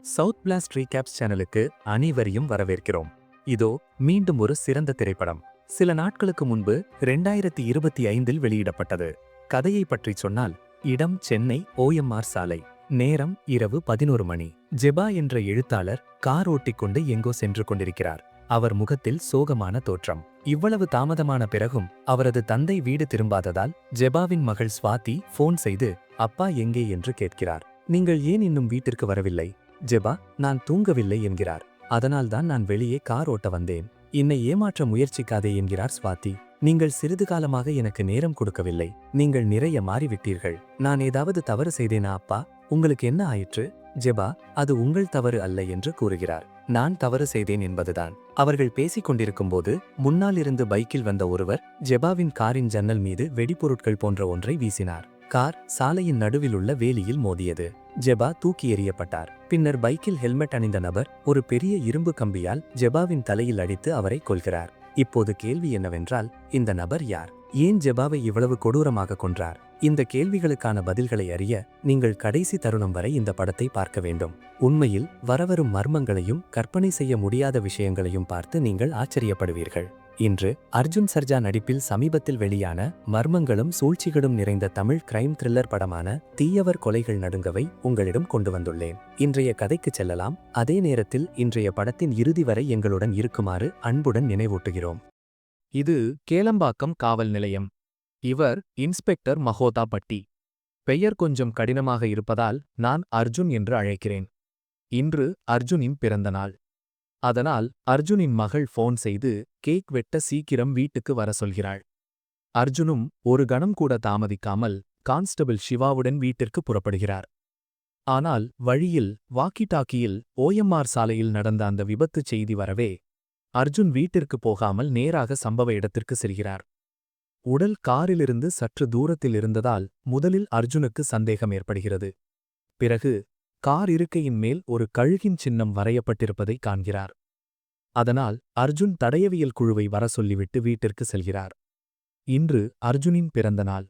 South blast ரீகேப்ஸ் சேனலுக்கு அனைவரையும் வரவேற்கிறோம். இதோ மீண்டும் ஒரு சிறந்த திரைப்படம். சில நாட்களுக்கு முன்பு 2025 வெளியிடப்பட்டது. கதையை பற்றி சொன்னால், இடம் சென்னை OMR சாலை. நேரம் இரவு 11 மணி. ஜெபா என்ற எழுத்தாளர் கார் ஓட்டிக்கொண்டு எங்கோ சென்று கொண்டிருக்கிறார். அவர் முகத்தில் சோகமான தோற்றம். இவ்வளவு தாமதமான பிறகும் அவரது தந்தை வீடு திரும்பாததால் ஜெபாவின் மகள் ஸ்வாதி போன் செய்து அப்பா எங்கே என்று கேட்கிறார். நீங்கள் ஏன் இன்னும் வீட்டிற்கு வரவில்லை? ஜெபா, நான் தூங்கவில்லை என்கிறார். அதனால்தான் நான் வெளியே கார் ஓட்ட வந்தேன். என்னை ஏமாற்ற முயற்சிக்காதே என்கிறார் ஸ்வாதி. நீங்கள் சிறிது காலமாக எனக்கு நேரம் கொடுக்கவில்லை. நீங்கள் நிறைய மாறிவிட்டீர்கள். நான் ஏதாவது தவறு செய்தேனா அப்பா? உங்களுக்கு என்ன ஆயிற்று? ஜெபா, அது உங்கள் தவறு அல்ல என்று கூறுகிறார். நான் தவறு செய்தேன் என்பதுதான். அவர்கள் பேசிக் கொண்டிருக்கும்போது முன்னால் இருந்து பைக்கில் வந்த ஒருவர் ஜெபாவின் காரின் ஜன்னல் மீது வெடிபொருட்கள் போன்ற ஒன்றை வீசினார். கார் சாலையின் நடுவில் உள்ள வேலியில் மோதியது. ஜெபா தூக்கி எறியப்பட்டார். பின்னர் பைக்கில் ஹெல்மெட் அணிந்த நபர் ஒரு பெரிய இரும்பு கம்பியால் ஜெபாவின் தலையில் அடித்து அவரை கொல்கிறார். இப்போது கேள்வி என்னவென்றால், இந்த நபர் யார்? ஏன் ஜெபாவை இவ்வளவு கொடூரமாக கொன்றார்? இந்த கேள்விகளுக்கான பதில்களை அறிய நீங்கள் கடைசி தருணம் வரை இந்த படத்தை பார்க்க வேண்டும். உண்மையில் வரவரும் மர்மங்களையும் கற்பனை செய்ய முடியாத விஷயங்களையும் பார்த்து நீங்கள் ஆச்சரியப்படுவீர்கள். இன்று அர்ஜுன் சர்ஜா நடிப்பில் சமீபத்தில் வெளியான மர்மங்களும் சூழ்ச்சிகளும் நிறைந்த தமிழ் கிரைம் த்ரில்லர் படமான தீயவர் கொலைகள் நடுங்கவை உங்களிடம் கொண்டு வந்துள்ளேன். இன்றைய கதைக்கு செல்லலாம். அதே நேரத்தில் இன்றைய படத்தின் இறுதி வரை எங்களுடன் இருக்குமாறு அன்புடன் நினைவூட்டுகிறோம். இது கேளம்பாக்கம் காவல் நிலையம். இவர் இன்ஸ்பெக்டர் மகோதா பட்டி. பெயர் கொஞ்சம் கடினமாக இருப்பதால் நான் அர்ஜுன் என்று அழைக்கிறேன். இன்று அர்ஜுனின் பிறந்த நாள். அதனால் அர்ஜுனின் மகள் போன் செய்து கேக் வெட்ட சீக்கிரம் வீட்டுக்கு வர சொல்கிறாள். அர்ஜுனும் ஒரு கணம் கூட தாமதிக்காமல் கான்ஸ்டபிள் சிவாவுடன் வீட்டிற்கு புறப்படுகிறார். ஆனால் வழியில் வாக்கி டாக்கியில் OMR சாலையில் நடந்த அந்த விபத்துச் செய்தி வரவே அர்ஜுன் வீட்டிற்கு போகாமல் நேராக சம்பவ இடத்திற்கு செல்கிறார். உடல் காரிலிருந்து சற்று தூரத்தில் இருந்ததால் முதலில் அர்ஜுனுக்கு சந்தேகம் ஏற்படுகிறது. பிறகு கார் இருக்கையின் மேல் ஒரு கழுகின் சின்னம் வரையப்பட்டிருப்பதை காண்கிறார். அதனால் அர்ஜுன் தடயவியல் குழுவை வர சொல்லிவிட்டு வீட்டிற்கு செல்கிறார். இன்று அர்ஜுனின் பிறந்த நாள்.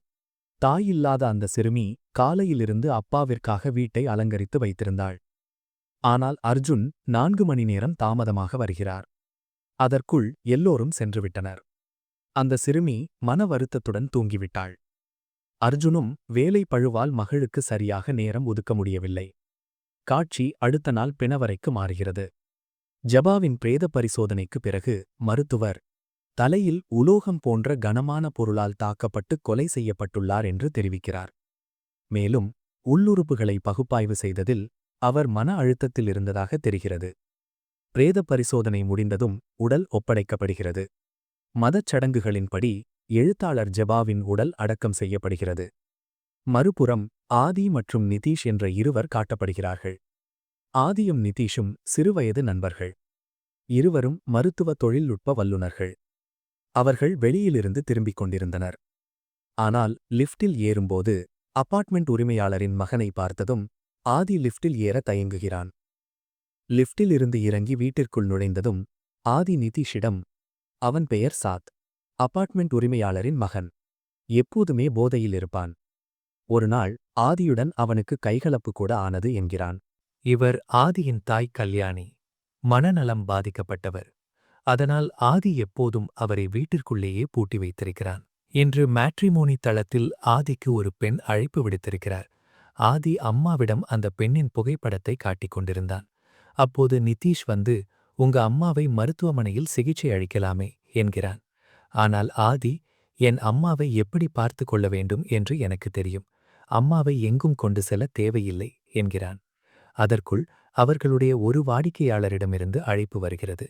தாயில்லாத அந்த சிறுமி காலையிலிருந்து அப்பாவிற்காக வீட்டை அலங்கரித்து வைத்திருந்தாள். ஆனால் அர்ஜுன் 4 மணி நேரம் தாமதமாக வருகிறார். அதற்குள் எல்லோரும் சென்றுவிட்டனர். அந்த சிறுமி மன வருத்தத்துடன் தூங்கிவிட்டாள். அர்ஜுனும் வேலை பழுவால் மகளுக்கு சரியாக நேரம் ஒதுக்க முடியவில்லை. காட்சி அடுத்த நாள் பிணவரைக்கு மாறுகிறது. ஜெபாவின் பிரேத பரிசோதனைக்கு பிறகு மருத்துவர் தலையில் உலோகம் போன்ற கனமான பொருளால் தாக்கப்பட்டு கொலை செய்யப்பட்டுள்ளார் என்று தெரிவிக்கிறார். மேலும் உள்ளுறுப்புகளை பகுப்பாய்வு செய்ததில் அவர் மன அழுத்தத்தில் இருந்ததாக தெரிகிறது. பிரேத பரிசோதனை முடிந்ததும் உடல் ஒப்படைக்கப்படுகிறது. மதச் சடங்குகளின்படி எழுத்தாளர் ஜெபாவின் உடல் அடக்கம் செய்யப்படுகிறது. மறுபுறம் ஆதி மற்றும் நிதீஷ் என்ற இருவர் காட்டப்படுகிறார்கள். ஆதியும் நிதீஷும் சிறுவயது நண்பர்கள். இருவரும் மருத்துவ தொழில்நுட்ப வல்லுநர்கள். அவர்கள் வெளியிலிருந்து திரும்பிக் கொண்டிருந்தனர். ஆனால் லிஃப்டில் ஏறும்போது அபார்ட்மெண்ட் உரிமையாளரின் மகனை பார்த்ததும் ஆதி லிஃப்டில் ஏற தயங்குகிறான். லிஃப்டில் இருந்து இறங்கி வீட்டிற்குள் நுழைந்ததும் ஆதி நிதீஷிடம், அவன் பெயர் சாத், அபார்ட்மெண்ட் உரிமையாளரின் மகன், எப்போதுமே போதையில் இருப்பான். ஒருநாள் ஆதியுடன் அவனுக்கு கைகலப்பு கூட ஆனது என்கிறான். இவர் ஆதியின் தாய் கல்யாணி. மனநலம் பாதிக்கப்பட்டவர். அதனால் ஆதி எப்போதும் அவரை வீட்டிற்குள்ளேயே பூட்டி வைத்திருக்கிறான். இன்று மேட்ரிமோனி தளத்தில் ஆதிக்கு ஒரு பெண் அழைப்பு விடுத்திருக்கிறார். ஆதி அம்மாவிடம் அந்த பெண்ணின் புகைப்படத்தை காட்டிக் கொண்டிருந்தான். அப்போது நிதீஷ் வந்து, உங்க அம்மாவை மருத்துவமனையில் சிகிச்சை அளிக்கலாமே என்கிறான். ஆனால் ஆதி, என் அம்மாவை எப்படி பார்த்து கொள்ள வேண்டும் என்று எனக்கு தெரியும். அம்மாவை எங்கும் கொண்டு செல்ல தேவையில்லை என்கிறான். அதற்குள் அவர்களுடைய ஒரு வாடிக்கையாளரிடமிருந்து அழைப்பு வருகிறது.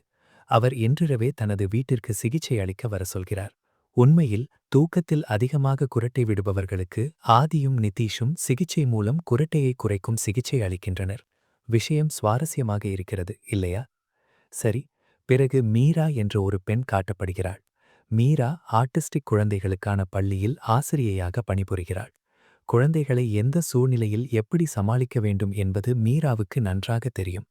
அவர் இன்றிரவே தனது வீட்டிற்கு சிகிச்சை அளிக்க வர சொல்கிறார். உண்மையில் தூக்கத்தில் அதிகமாக குரட்டை விடுபவர்களுக்கு ஆதியும் நிதீஷும் சிகிச்சை மூலம் குரட்டையை குறைக்கும் சிகிச்சை அளிக்கின்றனர். விஷயம் சுவாரஸ்யமாக இருக்கிறது இல்லையா? சரி, பிறகு மீரா என்ற ஒரு பெண் காட்டப்படுகிறாள். மீரா ஆட்டிஸ்டிக் குழந்தைகளுக்கான பள்ளியில் ஆசிரியையாக பணிபுரிகிறாள். குழந்தைகளை எந்த சூழ்நிலையில் எப்படி சமாளிக்க வேண்டும் என்பது மீராவுக்கு நன்றாக தெரியும்.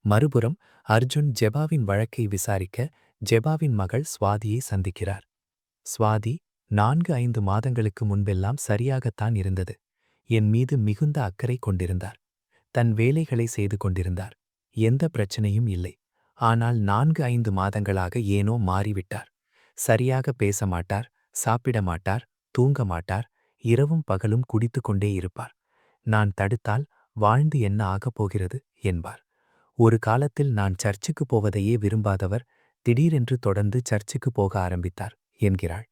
மறுபுறம் அர்ஜுன் ஜெபாவின் வழக்கை விசாரிக்க ஜெபாவின் மகள் ஸ்வாதியை சந்திக்கிறார். ஸ்வாதி, 4-5 மாதங்களுக்கு முன்பெல்லாம் சரியாகத்தான் இருந்தது. என் மீது மிகுந்த அக்கறை கொண்டிருந்தார். தன் வேலைகளை செய்து கொண்டிருந்தார். எந்த பிரச்சனையும் இல்லை. ஆனால் 4-5 மாதங்களாக ஏனோ மாறிவிட்டார். சரியாக பேச மாட்டார், சாப்பிட மாட்டார், தூங்க மாட்டார், இரவும் பகலும் குடித்துக் கொண்டே இருப்பார். நான் தடுத்தால் வாழ்ந்து என்ன ஆகப் போகிறது என்பார். ஒரு காலத்தில் நான் சர்ச்சுக்கு போவதையே விரும்பாதவர் திடீரென்று தொடர்ந்து சர்ச்சுக்கு போக ஆரம்பித்தார் என்கிறாள்.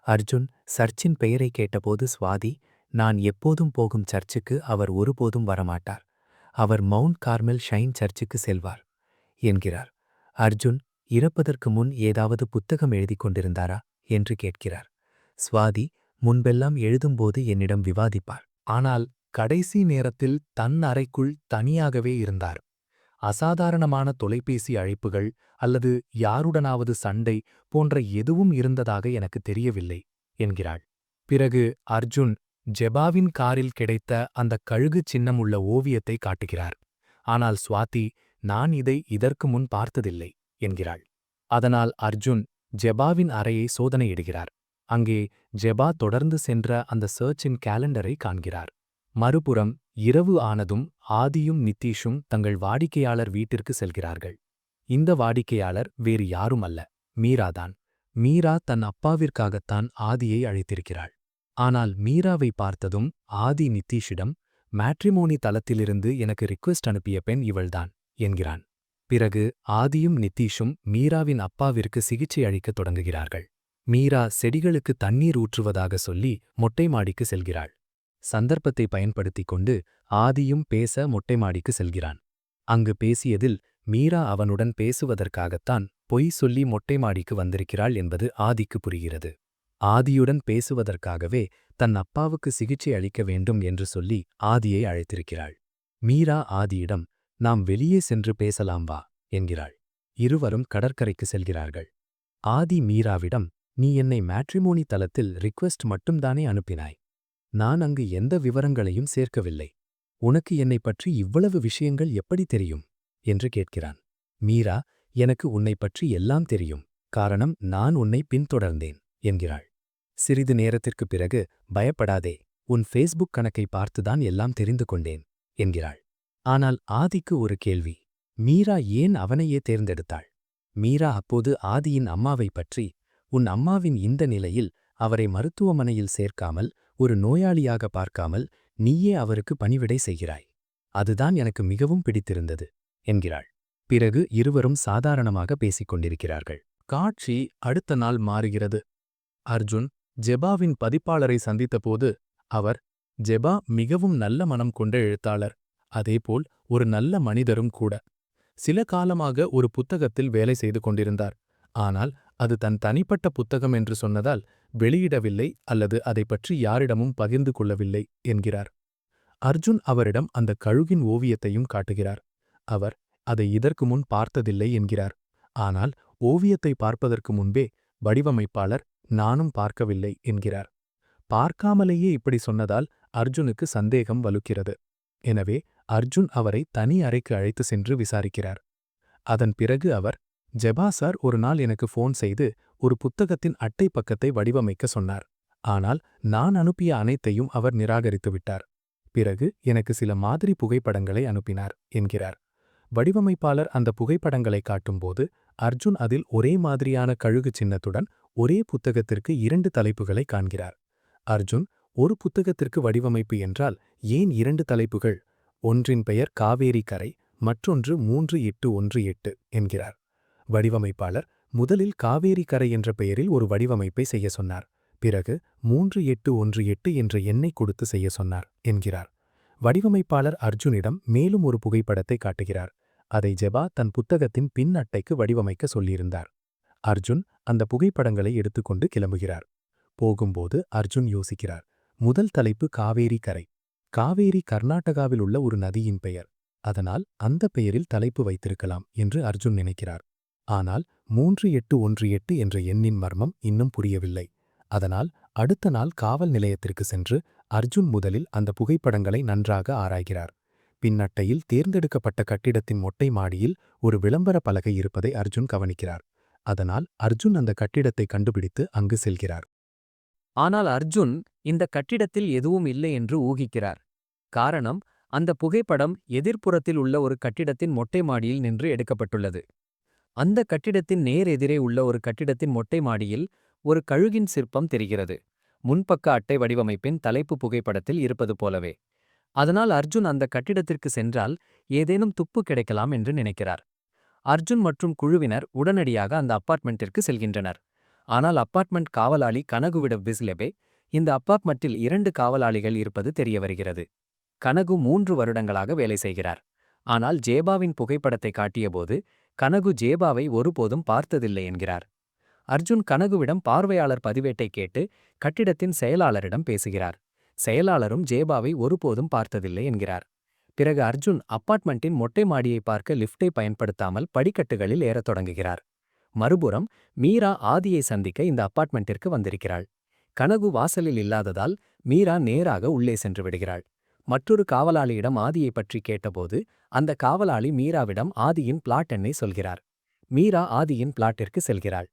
அர்ஜுன் சர்ச்சின் பெயரை கேட்டபோது சுவாதி, நான் எப்போதும் போகும் சர்ச்சுக்கு அவர் ஒருபோதும் வரமாட்டார். அவர் மவுண்ட் கார்மெல் ஷைன் சர்ச்சுக்கு செல்வார் என்கிறார். அர்ஜுன் இறப்பதற்கு முன் ஏதாவது புத்தகம் எழுதிக் கொண்டிருந்தாரா என்று கேட்கிறார். சுவாதி, முன்பெல்லாம் எழுதும்போது என்னிடம் விவாதிப்பார். ஆனால் கடைசி நேரத்தில் தன் அறைக்குள் தனியாகவே இருந்தார். அசாதாரணமான தொலைபேசி அழைப்புகள் அல்லது யாருடனாவது சண்டை போன்ற எதுவும் இருந்ததாக எனக்கு தெரியவில்லை என்கிறாள். பிறகு அர்ஜுன் ஜெபாவின் காரில் கிடைத்த அந்த கழுகு சின்னம் உள்ள ஓவியத்தை காட்டுகிறார். ஆனால் சுவாதி, நான் இதை இதற்கு முன் பார்த்ததில்லை என்கிறாள். அதனால் அர்ஜுன் ஜெபாவின் அறையை சோதனையிடுகிறார். அங்கே ஜெபா தொடர்ந்து சென்ற அந்த சர்ச்சின் கேலண்டரை காண்கிறார். மறுபுறம் இரவு ஆனதும் ஆதியும் நித்தீஷும் தங்கள் வாடிக்கையாளர் வீட்டிற்கு செல்கிறார்கள். இந்த வாடிக்கையாளர் வேறு யாரும் அல்ல, மீராதான். மீரா தன் அப்பாவிற்காகத்தான் ஆதியை அழைத்திருக்கிறாள். ஆனால் மீராவை பார்த்ததும் ஆதி நித்தீஷிடம், மேட்ரிமோனி தளத்திலிருந்து எனக்கு ரிக்வெஸ்ட் அனுப்பிய பெண் இவள்தான் என்கிறான். பிறகு ஆதியும் நித்தீஷும் மீராவின் அப்பாவிற்கு சிகிச்சை அளிக்கத் தொடங்குகிறார்கள். மீரா செடிகளுக்கு தண்ணீர் ஊற்றுவதாக சொல்லி மொட்டை மாடிக்கு செல்கிறாள். சந்தர்ப்பத்தை பயன்படுத்திக் கொண்டு ஆதியும் பேச மொட்டை மாடிக்கு செல்கிறான். அங்கு பேசியதில் மீரா அவனுடன் பேசுவதற்காகத்தான் பொய் சொல்லி மொட்டை மாடிக்கு வந்திருக்கிறாள் என்பது ஆதிக்கு புரிகிறது. ஆதியுடன் பேசுவதற்காகவே தன் அப்பாவுக்கு சிகிச்சை அளிக்க வேண்டும் என்று சொல்லி ஆதியை அழைத்திருக்கிறாள். மீரா ஆதியிடம், நாம் வெளியே சென்று பேசலாம் வா என்கிறாள். இருவரும் கடற்கரைக்கு செல்கிறார்கள். ஆதி மீராவிடம், நீ என்னை மேட்ரிமோனி தளத்தில் ரிக்வெஸ்ட் மட்டும்தானே அனுப்பினாய். நான் அங்கு எந்த விவரங்களையும் சேர்க்கவில்லை. உனக்கு என்னைப் பற்றி இவ்வளவு விஷயங்கள் எப்படி தெரியும் என்று கேட்கிறான். மீரா, எனக்கு உன்னைப் பற்றி எல்லாம் தெரியும். காரணம், நான் உன்னை பின்தொடர்ந்தேன் என்கிறாள். சிறிது நேரத்திற்குப் பிறகு, பயப்படாதே, உன் ஃபேஸ்புக் கணக்கை பார்த்துதான் எல்லாம் தெரிந்து கொண்டேன் என்கிறாள். ஆனால் ஆதிக்கு ஒரு கேள்வி. மீரா ஏன் அவனையே தேர்ந்தெடுத்தாள்? மீரா அப்போது ஆதியின் அம்மாவைப் பற்றி, உன் அம்மாவின் இந்த நிலையில் அவரை மருத்துவமனையில் சேர்க்காமல் ஒரு நோயாளியாக பார்க்காமல் நீயே அவருக்கு பணிவிடை செய்கிறாய். அதுதான் எனக்கு மிகவும் பிடித்திருந்தது என்கிறாள். பிறகு இருவரும் சாதாரணமாக பேசிக் கொண்டிருக்கிறார்கள். காட்சி அடுத்த நாள் மாறுகிறது. அர்ஜுன் ஜெபாவின் பதிப்பாளரை சந்தித்தபோது அவர், ஜெபா மிகவும் நல்ல மனம் கொண்ட எழுத்தாளர், அதேபோல் ஒரு நல்ல மனிதரும் கூட. சில காலமாக ஒரு புத்தகத்தில் வேலை செய்து கொண்டிருந்தார். ஆனால் அது தன் தனிப்பட்ட புத்தகம் என்று சொன்னதால் வெளியிடவில்லை அல்லது அதை பற்றி யாரிடமும் பகிர்ந்து கொள்ளவில்லை என்கிறார். அர்ஜுன் அவரிடம் அந்த கழுகின் ஓவியத்தையும் காட்டுகிறார். அவர் அதை இதற்கு முன் பார்த்ததில்லை என்கிறார். ஆனால் ஓவியத்தை பார்ப்பதற்கு முன்பே வடிவமைப்பாளர், நானும் பார்க்கவில்லை என்கிறார். பார்க்காமலேயே இப்படி சொன்னதால் அர்ஜுனுக்கு சந்தேகம் வலுக்கிறது. எனவே அர்ஜுன் அவரை தனி அறைக்கு அழைத்து சென்று விசாரிக்கிறார். அதன் பிறகு அவர், ஜெபா சார் ஒரு நாள் எனக்கு ஃபோன் செய்து ஒரு புத்தகத்தின் அட்டை பக்கத்தை வடிவமைக்க சொன்னார். ஆனால் நான் அனுப்பிய அனைத்தையும் அவர் நிராகரித்துவிட்டார். பிறகு எனக்கு சில மாதிரி புகைப்படங்களை அனுப்பினார் என்கிறார். வடிவமைப்பாளர் அந்த புகைப்படங்களை காட்டும்போது அர்ஜுன் அதில் ஒரே மாதிரியான கழுகு சின்னத்துடன் ஒரே புத்தகத்திற்கு 2 தலைப்புகளை காண்கிறார். அர்ஜுன், ஒரு புத்தகத்திற்கு வடிவமைப்பு என்றால் ஏன் 2 தலைப்புகள்? ஒன்றின் பெயர் காவேரி கரை, மற்றொன்று 3818 என்கிறார். வடிவமைப்பாளர் முதலில் காவேரி கரை என்ற பெயரில் ஒரு வடிவமைப்பை செய்ய சொன்னார். பிறகு 3818 என்ற எண்ணை கொடுத்து செய்ய சொன்னார் என்கிறார். வடிவமைப்பாளர் அர்ஜுனிடம் மேலும் ஒரு புகைப்படத்தை காட்டுகிறார். அதை ஜெபா தன் புத்தகத்தின் பின் அட்டைக்கு வடிவமைக்க சொல்லியிருந்தார். அர்ஜுன் அந்த புகைப்படங்களை எடுத்துக்கொண்டு கிளம்புகிறார். போகும்போது அர்ஜுன் யோசிக்கிறார். முதல் தலைப்பு காவேரி கரை. காவேரி கர்நாடகாவில் உள்ள ஒரு நதியின் பெயர். அதனால் அந்த பெயரில் தலைப்பு வைத்திருக்கலாம் என்று அர்ஜுன் நினைக்கிறார். ஆனால் 3818 என்ற எண்ணின் மர்மம் இன்னும் புரியவில்லை. அதனால் அடுத்த நாள் காவல் நிலையத்திற்கு சென்று அர்ஜுன் முதலில் அந்த புகைப்படங்களை நன்றாக ஆராய்கிறார். பின்னட்டையில் தேர்ந்தெடுக்கப்பட்ட கட்டிடத்தின் மொட்டை மாடியில் ஒரு விளம்பர பலகை இருப்பதை அர்ஜுன் கவனிக்கிறார். அதனால் அர்ஜுன் அந்த கட்டிடத்தை கண்டுபிடித்து அங்கு செல்கிறார். ஆனால் அர்ஜுன் இந்த கட்டிடத்தில் எதுவும் இல்லை என்று ஊகிக்கிறார். காரணம், அந்த புகைப்படம் எதிர்ப்புறத்தில் உள்ள ஒரு கட்டிடத்தின் மொட்டை மாடியில் நின்று எடுக்கப்பட்டுள்ளது. அந்த கட்டிடத்தின் நேர் எதிரே உள்ள ஒரு கட்டிடத்தின் மொட்டை மாடியில் ஒரு கழுகின் சிற்பம் தெரிகிறது. முன்பக்க அட்டை வடிவமைப்பின் தலைப்பு புகைப்படத்தில் இருப்பது போலவே. அதனால் அர்ஜுன் அந்த கட்டிடத்திற்கு சென்றால் ஏதேனும் துப்பு கிடைக்கலாம் என்று நினைக்கிறார். அர்ஜுன் மற்றும் குழுவினர் உடனடியாக அந்த அப்பார்ட்மெண்ட்டிற்கு செல்கின்றனர். ஆனால் அப்பார்ட்மெண்ட் காவலாளி கனகுவிட பிஸ்லெபே, இந்த அப்பார்ட்மெண்ட்டில் 2 காவலாளிகள் இருப்பது தெரிய வருகிறது. கனகு 3 வருடங்களாக வேலை செய்கிறார். ஆனால் ஜேபாவின் புகைப்படத்தை காட்டியபோது கனகு ஜேபாவை ஒருபோதும் பார்த்ததில்லை என்கிறார். அர்ஜுன் கனகுவிடம் பார்வையாளர் பதிவேட்டை கேட்டு கட்டிடத்தின் செயலாளரிடம் பேசுகிறார். செயலாளரும் ஜேபாவை ஒருபோதும் பார்த்ததில்லை என்கிறார். பிறகு அர்ஜுன் அப்பார்ட்மெண்ட்டின் மொட்டை மாடியை பார்க்க லிஃப்டை பயன்படுத்தாமல் படிக்கட்டுகளில் ஏறத் தொடங்குகிறார். மறுபுறம் மீரா ஆதியை சந்திக்க இந்த அப்பார்ட்மெண்ட்டிற்கு வந்திருக்கிறாள். கனகு வாசலில் இல்லாததால் மீரா நேராக உள்ளே சென்று விடுகிறாள். மற்றொரு காவலாளியிடம் ஆதியை பற்றி கேட்டபோது அந்த காவலாளி மீராவிடம் ஆதியின் பிளாட் எண்ணை சொல்கிறார். மீரா ஆதியின் பிளாட்டிற்கு செல்கிறாள்.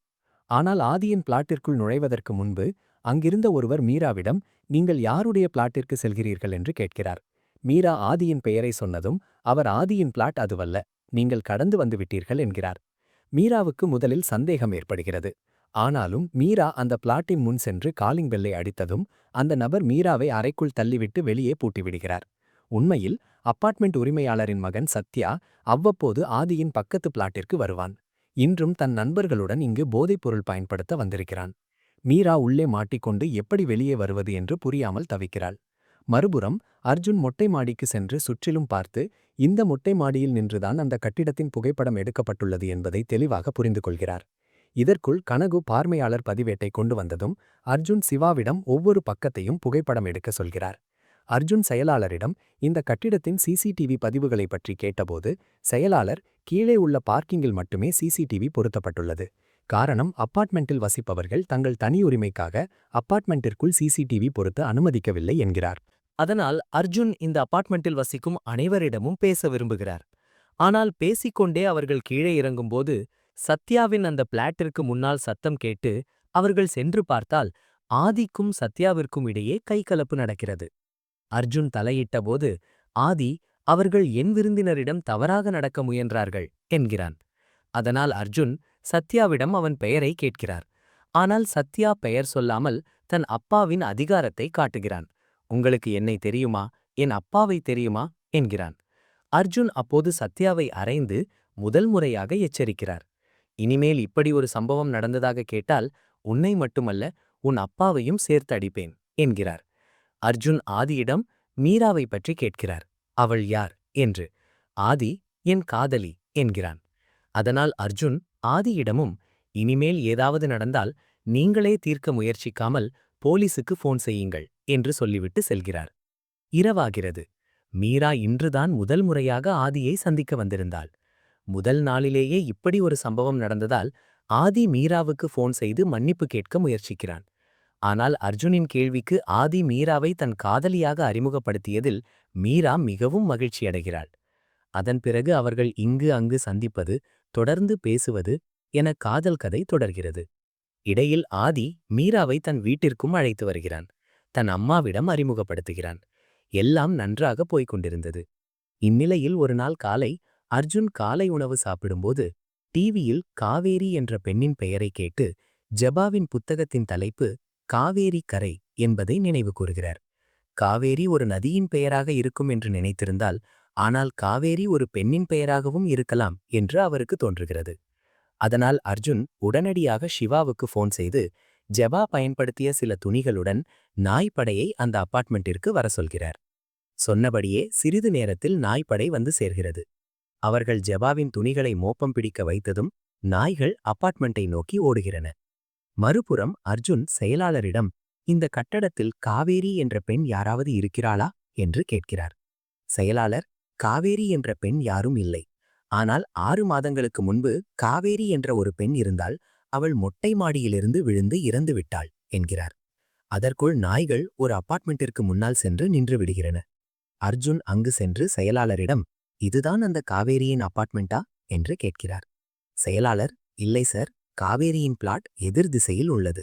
ஆனால் ஆதியின் பிளாட்டிற்குள் நுழைவதற்கு முன்பு அங்கிருந்த ஒருவர் மீராவிடம், நீங்கள் யாருடைய பிளாட்டிற்கு செல்கிறீர்கள் என்று கேட்கிறார். மீரா ஆதியின் பெயரை சொன்னதும் அவர், ஆதியின் பிளாட் அதுவல்ல, நீங்கள் கடந்து வந்து விட்டீர்கள் என்கிறார். மீராவுக்கு முதலில் சந்தேகம் ஏற்படுகிறது. ஆனாலும் மீரா அந்த பிளாட்டின் முன் சென்று காலிங் பெல்லை அடித்ததும் அந்த நபர் மீராவை அறைக்குள் தள்ளிவிட்டு வெளியே பூட்டிவிடுகிறார். உண்மையில் அப்பார்ட்மெண்ட் உரிமையாளரின் மகன் சத்யா அவ்வப்போது ஆதியின் பக்கத்து பிளாட்டிற்கு வருவான். இன்றும் தன் நண்பர்களுடன் இங்கு போதைப்பொருள் பயன்படுத்த வந்திருக்கிறான். மீரா உள்ளே மாட்டிக்கொண்டு எப்படி வெளியே வருவது என்று புரியாமல் தவிக்கிறாள். மறுபுறம் அர்ஜுன் மொட்டை மாடிக்கு சென்று சுற்றிலும் பார்த்து இந்த மொட்டை மாடியில் நின்றுதான் அந்த கட்டிடத்தின் புகைப்படம் எடுக்கப்பட்டுள்ளது என்பதை தெளிவாக புரிந்து கொள்கிறார். இதற்குள் கனகு பார்வையாளர் பதிவேட்டை கொண்டு வந்ததும் அர்ஜுன் சிவாவிடம் ஒவ்வொரு பக்கத்தையும் புகைப்படம் எடுக்க சொல்கிறார். அர்ஜுன் செயலாளரிடம் இந்த கட்டிடத்தின் சிசிடிவி பதிவுகளை பற்றி கேட்டபோது செயலாளர், கீழே உள்ள பார்க்கிங்கில் மட்டுமே சிசிடிவி பொருத்தப்பட்டுள்ளது. காரணம், அப்பார்ட்மெண்ட்டில் வசிப்பவர்கள் தங்கள் தனி உரிமைக்காக அப்பார்ட்மெண்ட்டிற்குள் சிசிடிவி பொருத்த அனுமதிக்கவில்லை என்கிறார். அதனால் அர்ஜுன் இந்த அப்பார்ட்மெண்ட்டில் வசிக்கும் அனைவரிடமும் பேச விரும்புகிறார். ஆனால் பேசிக்கொண்டே அவர்கள் கீழே இறங்கும்போது சத்யாவின் அந்த பிளாட்டிற்கு முன்னால் சத்தம் கேட்டு அவர்கள் சென்று பார்த்தால் ஆதிக்கும் சத்யாவிற்கும் இடையே கைகலப்பு நடக்கிறது. அர்ஜுன் தலையிட்டபோது ஆதி, அவர்கள் என் விருந்தினரிடம் தவறாக நடக்க முயன்றார்கள் என்கிறான். அதனால் அர்ஜுன் சத்யாவிடம் அவன் பெயரை கேட்கிறார். ஆனால் சத்யா பெயர் சொல்லாமல் தன் அப்பாவின் அதிகாரத்தை காட்டுகிறான். உங்களுக்கு என்னை தெரியுமா, என் அப்பாவை தெரியுமா என்கிறான். அர்ஜுன் அப்போது சத்யாவை அறைந்து முதல் முறையாக எச்சரிக்கிறார். இனிமேல் இப்படி ஒரு சம்பவம் நடந்ததாக கேட்டால் உன்னை மட்டுமல்ல, உன் அப்பாவையும் சேர்த்து அடிப்பேன் என்கிறார். அர்ஜுன் ஆதியிடம் மீராவை பற்றி கேட்கிறார். அவள் யார் என்று. ஆதி, என் காதலி என்கிறான். அதனால் அர்ஜுன் ஆதியிடமும், இனிமேல் ஏதாவது நடந்தால் நீங்களே தீர்க்க முயற்சிக்காமல் போலீசுக்கு ஃபோன் செய்யுங்கள் என்று சொல்லிவிட்டு செல்கிறார். இரவாகிறது. மீரா இன்றுதான் முதல் முறையாக ஆதியை சந்திக்க வந்திருந்தாள். முதல் நாளிலேயே இப்படி ஒரு சம்பவம் நடந்ததால் ஆதி மீராவுக்கு ஃபோன் செய்து மன்னிப்பு கேட்க முயற்சிக்கிறான். ஆனால் அர்ஜுனின் கேள்விக்கு ஆதி மீராவை தன் காதலியாக அறிமுகப்படுத்தியதில் மீரா மிகவும் மகிழ்ச்சியடைகிறாள். அதன் பிறகு அவர்கள் இங்கு அங்கு சந்திப்பது, தொடர்ந்து பேசுவது என காதல் கதை தொடர்கிறது. இடையில் ஆதி மீராவை தன் வீட்டிற்கும் அழைத்து வருகிறான். தன் அம்மாவிடம் அறிமுகப்படுத்துகிறான். எல்லாம் நன்றாக போய்க் கொண்டிருந்தது. இந்நிலையில் ஒரு நாள் காலை அர்ஜுன் காலை உணவு சாப்பிடும்போது டிவியில் காவேரி என்ற பெண்ணின் பெயரை கேட்டு ஜபாவின் புத்தகத்தின் தலைப்பு காவேரி கரை என்பதை நினைவு கூறுகிறார். காவேரி ஒரு நதியின் பெயராக இருக்கும் என்று நினைத்திருந்தால், ஆனால் காவேரி ஒரு பெண்ணின் பெயராகவும் இருக்கலாம் என்று அவருக்கு தோன்றுகிறது. அதனால் அர்ஜுன் உடனடியாக சிவாவுக்கு ஃபோன் செய்து ஜபா பயன்படுத்திய சில துணிகளுடன் நாய்ப்படையை அந்த அப்பார்ட்மெண்ட்டிற்கு வர சொல்கிறார். சொன்னபடியே சிறிது நேரத்தில் நாய்ப்படை வந்து சேர்கிறது. அவர்கள் ஜபாவின் துணிகளை மோப்பம் பிடிக்க வைத்ததும் நாய்கள் அப்பார்ட்மெண்ட்டை நோக்கி ஓடுகிறன. மறுபுறம் அர்ஜுன் செயலாளரிடம், இந்த கட்டடத்தில் காவேரி என்ற பெண் யாராவது இருக்கிறாளா என்று கேட்கிறார். செயலாளர், காவேரி என்ற பெண் யாரும் இல்லை. ஆனால் 6 மாதங்களுக்கு முன்பு காவேரி என்ற ஒரு பெண் இருந்தால், அவள் மொட்டை மாடியிலிருந்து விழுந்து இறந்து விட்டாள் என்கிறார். அதற்குள் நாய்கள் ஒரு அப்பார்ட்மெண்ட்டிற்கு முன்னால் சென்று நின்று விடுகிறன. அர்ஜுன் அங்கு சென்று செயலாளரிடம், இதுதான் அந்த காவேரியின் அப்பார்ட்மெண்ட்டா என்று கேட்கிறார். செயலாளர், இல்லை சார், காவேரியின் பிளாட் எதிர் திசையில் உள்ளது.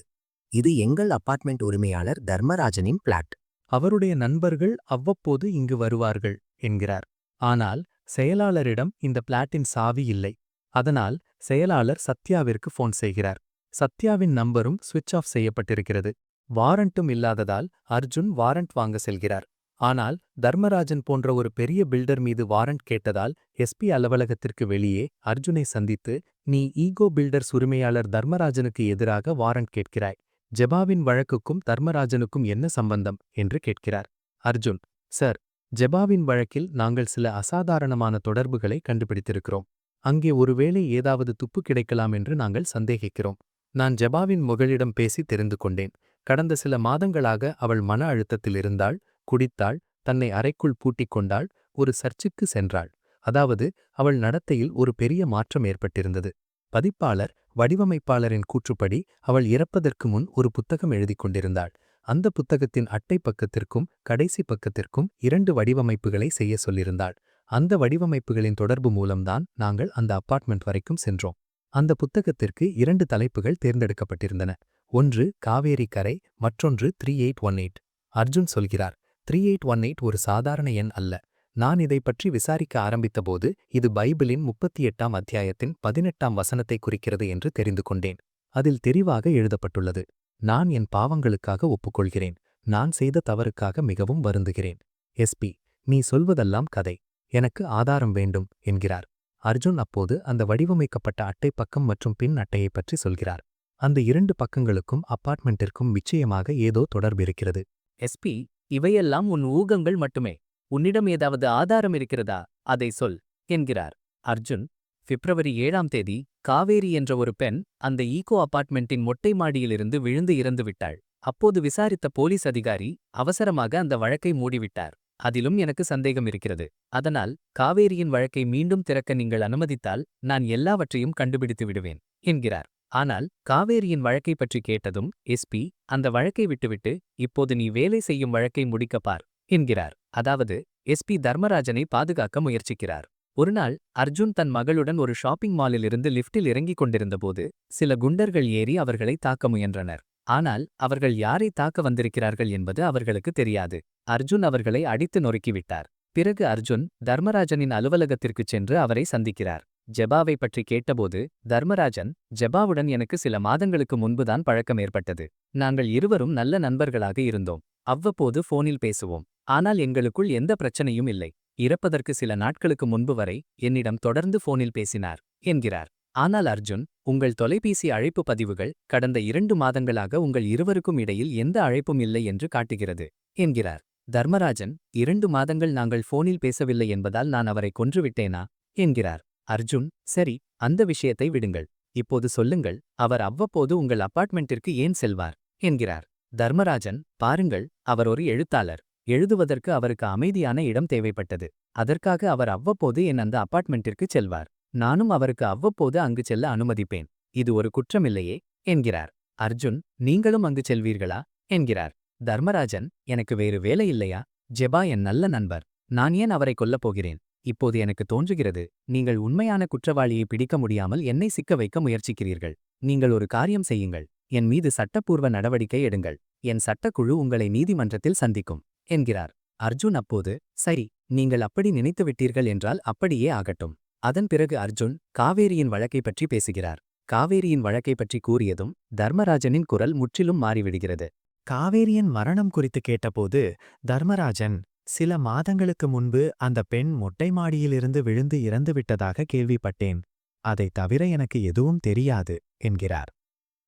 இது எங்கள் அப்பார்ட்மெண்ட் உரிமையாளர் தர்மராஜனின் பிளாட். அவருடைய நண்பர்கள் அவ்வப்போது இங்கு வருவார்கள் என்கிறார். ஆனால் செயலாளரிடம் இந்த பிளாட்டின் சாவி இல்லை. அதனால் செயலாளர் சத்யாவிற்கு ஃபோன் செய்கிறார். சத்யாவின் நம்பரும் சுவிட்ச் ஆஃப் செய்யப்பட்டிருக்கிறது. வாரண்ட்டும் இல்லாததால் அர்ஜுன் வாரண்ட் வாங்க செல்கிறார். ஆனால் தர்மராஜன் போன்ற ஒரு பெரிய பில்டர் மீது வாரண்ட் கேட்டதால் எஸ்பி அலுவலகத்திற்கு வெளியே அர்ஜுனை சந்தித்து, நீ ஈகோ பில்டர்ஸ் உரிமையாளர் தர்மராஜனுக்கு எதிராக வாரண்ட் கேட்கிறாய். ஜெபாவின் வழக்குக்கும் தர்மராஜனுக்கும் என்ன சம்பந்தம் என்று கேட்கிறார். அர்ஜுன், சார், ஜெபாவின் வழக்கில் நாங்கள் சில அசாதாரணமான தொடர்புகளை கண்டுபிடித்திருக்கிறோம். அங்கே ஒருவேளை ஏதாவது துப்பு கிடைக்கலாம் என்று நாங்கள் சந்தேகிக்கிறோம். நான் ஜெபாவின் மகளிடம் பேசி தெரிந்து கொண்டேன். கடந்த சில மாதங்களாக அவள் மன அழுத்தத்தில் இருந்தாள், குடித்தாள், தன்னை அறைக்குள் பூட்டிக் கொண்டாள், ஒரு சர்ச்சுக்கு சென்றாள். அதாவது அவள் நடத்தையில் ஒரு பெரிய மாற்றம் ஏற்பட்டிருந்தது. பதிப்பாளர், வடிவமைப்பாளரின் கூற்றுப்படி அவள் இறப்பதற்கு முன் ஒரு புத்தகம் எழுதிக் கொண்டிருந்தாள். அந்த புத்தகத்தின் அட்டை பக்கத்திற்கும் கடைசி பக்கத்திற்கும் 2 வடிவமைப்புகளை செய்ய சொல்லியிருந்தாள். அந்த வடிவமைப்புகளின் தொடர்பு மூலம்தான் நாங்கள் அந்த அபார்ட்மெண்ட் வரைக்கும் சென்றோம். அந்த புத்தகத்திற்கு 2 தலைப்புகள் தேர்ந்தெடுக்கப்பட்டிருந்தன. ஒன்று காவேரி கரை, மற்றொன்று 3818. அர்ஜுன் சொல்கிறார், 3818 ஒரு சாதாரண எண் அல்ல. நான் இதை பற்றி விசாரிக்க ஆரம்பித்தபோது இது பைபிளின் 38ஆம் அத்தியாயத்தின் 18ஆம் வசனத்தை குறிக்கிறது என்று தெரிந்து கொண்டேன். அதில் தெரிவாக எழுதப்பட்டுள்ளது, நான் என் பாவங்களுக்காக ஒப்புக்கொள்கிறேன், நான் செய்த தவறுக்காக மிகவும் வருந்துகிறேன். எஸ்பி, நீ சொல்வதெல்லாம் கதை, எனக்கு ஆதாரம் வேண்டும் என்கிறார். அர்ஜுன் அப்போது அந்த வடிவமைக்கப்பட்ட அட்டை பக்கம் மற்றும் பின் அட்டையை பற்றி சொல்கிறார். அந்த 2 பக்கங்களுக்கும் அபார்ட்மெண்ட்டிற்கும் நிச்சயமாக ஏதோ தொடர்பு இருக்கிறது. எஸ்பி, இவையெல்லாம் உன் ஊகங்கள் மட்டுமே. உன்னிடம் ஏதாவது ஆதாரம் இருக்கிறதா? அதை சொல் என்கிறார். அர்ஜுன், பிப்ரவரி 7ஆம் தேதி காவேரி என்ற ஒரு பெண் அந்த ஈகோ அபார்ட்மெண்ட்டின் மொட்டை மாடியிலிருந்து விழுந்து இறந்து விட்டாள். அப்போது விசாரித்த போலீஸ் அதிகாரி அவசரமாக அந்த வழக்கை மூடிவிட்டார். அதிலும் எனக்கு சந்தேகம் இருக்கிறது. அதனால் காவேரியின் வழக்கை மீண்டும் திறக்க நீங்கள் அனுமதித்தால் நான் எல்லாவற்றையும் கண்டுபிடித்து விடுவேன் என்கிறார். ஆனால் காவேரியின் வழக்கை பற்றி கேட்டதும் எஸ்பி, அந்த வழக்கை விட்டுவிட்டு இப்போது நீ வேலை செய்யும் வழக்கை முடிக்கப் பார் என்கிறார். அதாவது எஸ்பி தர்மராஜனை பாதுகாக்க முயற்சிக்கிறார். ஒருநாள் அர்ஜுன் தன் மகளுடன் ஒரு ஷாப்பிங் மாலிலிருந்து லிஃப்டில் இறங்கிக் கொண்டிருந்தபோது சில குண்டர்கள் ஏறி அவர்களை தாக்க முயன்றனர். ஆனால் அவர்கள் யாரை தாக்க வந்திருக்கிறார்கள் என்பது அவர்களுக்கு தெரியாது. அர்ஜுன் அவர்களை அடித்து நொறுக்கிவிட்டார். பிறகு அர்ஜுன் தர்மராஜனின் அலுவலகத்திற்குச் சென்று அவரை சந்திக்கிறார். ஜெபாவை பற்றி கேட்டபோது தர்மராஜன், ஜெபாவுடன் எனக்கு சில மாதங்களுக்கு முன்புதான் பழக்கம் ஏற்பட்டது. நாங்கள் இருவரும் நல்ல நண்பர்களாக இருந்தோம். அவ்வப்போது போனில் பேசுவோம். ஆனால் எங்களுக்குள் எந்த பிரச்சனையும் இல்லை. இறப்பதற்கு சில நாட்களுக்கு முன்பு வரை என்னிடம் தொடர்ந்து போனில் பேசினார் என்கிறார். ஆனால் அர்ஜுன், உங்கள் தொலைபேசி அழைப்பு பதிவுகள் கடந்த 2 மாதங்களாக உங்கள் இருவருக்கும் இடையில் எந்த அழைப்பும் இல்லை என்று காட்டுகிறது என்கிறார். தர்மராஜன், 2 மாதங்கள் நாங்கள் போனில் பேசவில்லை என்பதால் நான் அவரை கொன்றுவிட்டேனா என்கிறார். அர்ஜுன், சரி, அந்த விஷயத்தை விடுங்கள். இப்போது சொல்லுங்கள், அவர் அவ்வப்போது உங்கள் அபார்ட்மெண்ட்டிற்கு ஏன் செல்வார் என்கிறார். தர்மராஜன், பாருங்கள், அவர் ஒரு எழுத்தாளர். எழுதுவதற்கு அவருக்கு அமைதியான இடம் தேவைப்பட்டது. அதற்காக அவர் அவ்வப்போது அந்த அபார்ட்மெண்ட்டிற்கு செல்வார். நானும் அவருக்கு அவ்வப்போது அங்கு செல்ல அனுமதிப்பேன். இது ஒரு குற்றமில்லையே என்கிறார். அர்ஜுன், நீங்களும் அங்கு செல்வீர்களா என்கிறார். தர்மராஜன், எனக்கு வேறு வேலை இல்லையா? ஜெபா என் நல்ல நண்பர். நான் ஏன் அவரை கொல்லப் போகிறேன்? இப்போது எனக்கு தோன்றுகிறது, நீங்கள் உண்மையான குற்றவாளியை பிடிக்க முடியாமல் என்னை சிக்க வைக்க முயற்சிக்கிறீர்கள். நீங்கள் ஒரு காரியம் செய்யுங்கள். என் மீது சட்டப்பூர்வ நடவடிக்கை எடுங்கள். என் சட்டக்குழு உங்களை நீதிமன்றத்தில் சந்திக்கும் என்கிறார். அர்ஜுன் அப்போது, சரி, நீங்கள் அப்படி நினைத்துவிட்டீர்கள் என்றால் அப்படியே ஆகட்டும். அதன் பிறகு அர்ஜுன் காவேரியின் வழக்கை பற்றி பேசுகிறார். காவேரியின் வழக்கை பற்றி கூறியதும் தர்மராஜனின் குரல் முற்றிலும் மாறிவிடுகிறது. காவேரியின் மரணம் குறித்து கேட்டபோது தர்மராஜன், சில மாதங்களுக்கு முன்பு அந்த பெண் மொட்டை மாடியிலிருந்து விழுந்து இறந்துவிட்டதாக கேள்விப்பட்டேன். அதைத் தவிர எனக்கு எதுவும் தெரியாது என்கிறார்.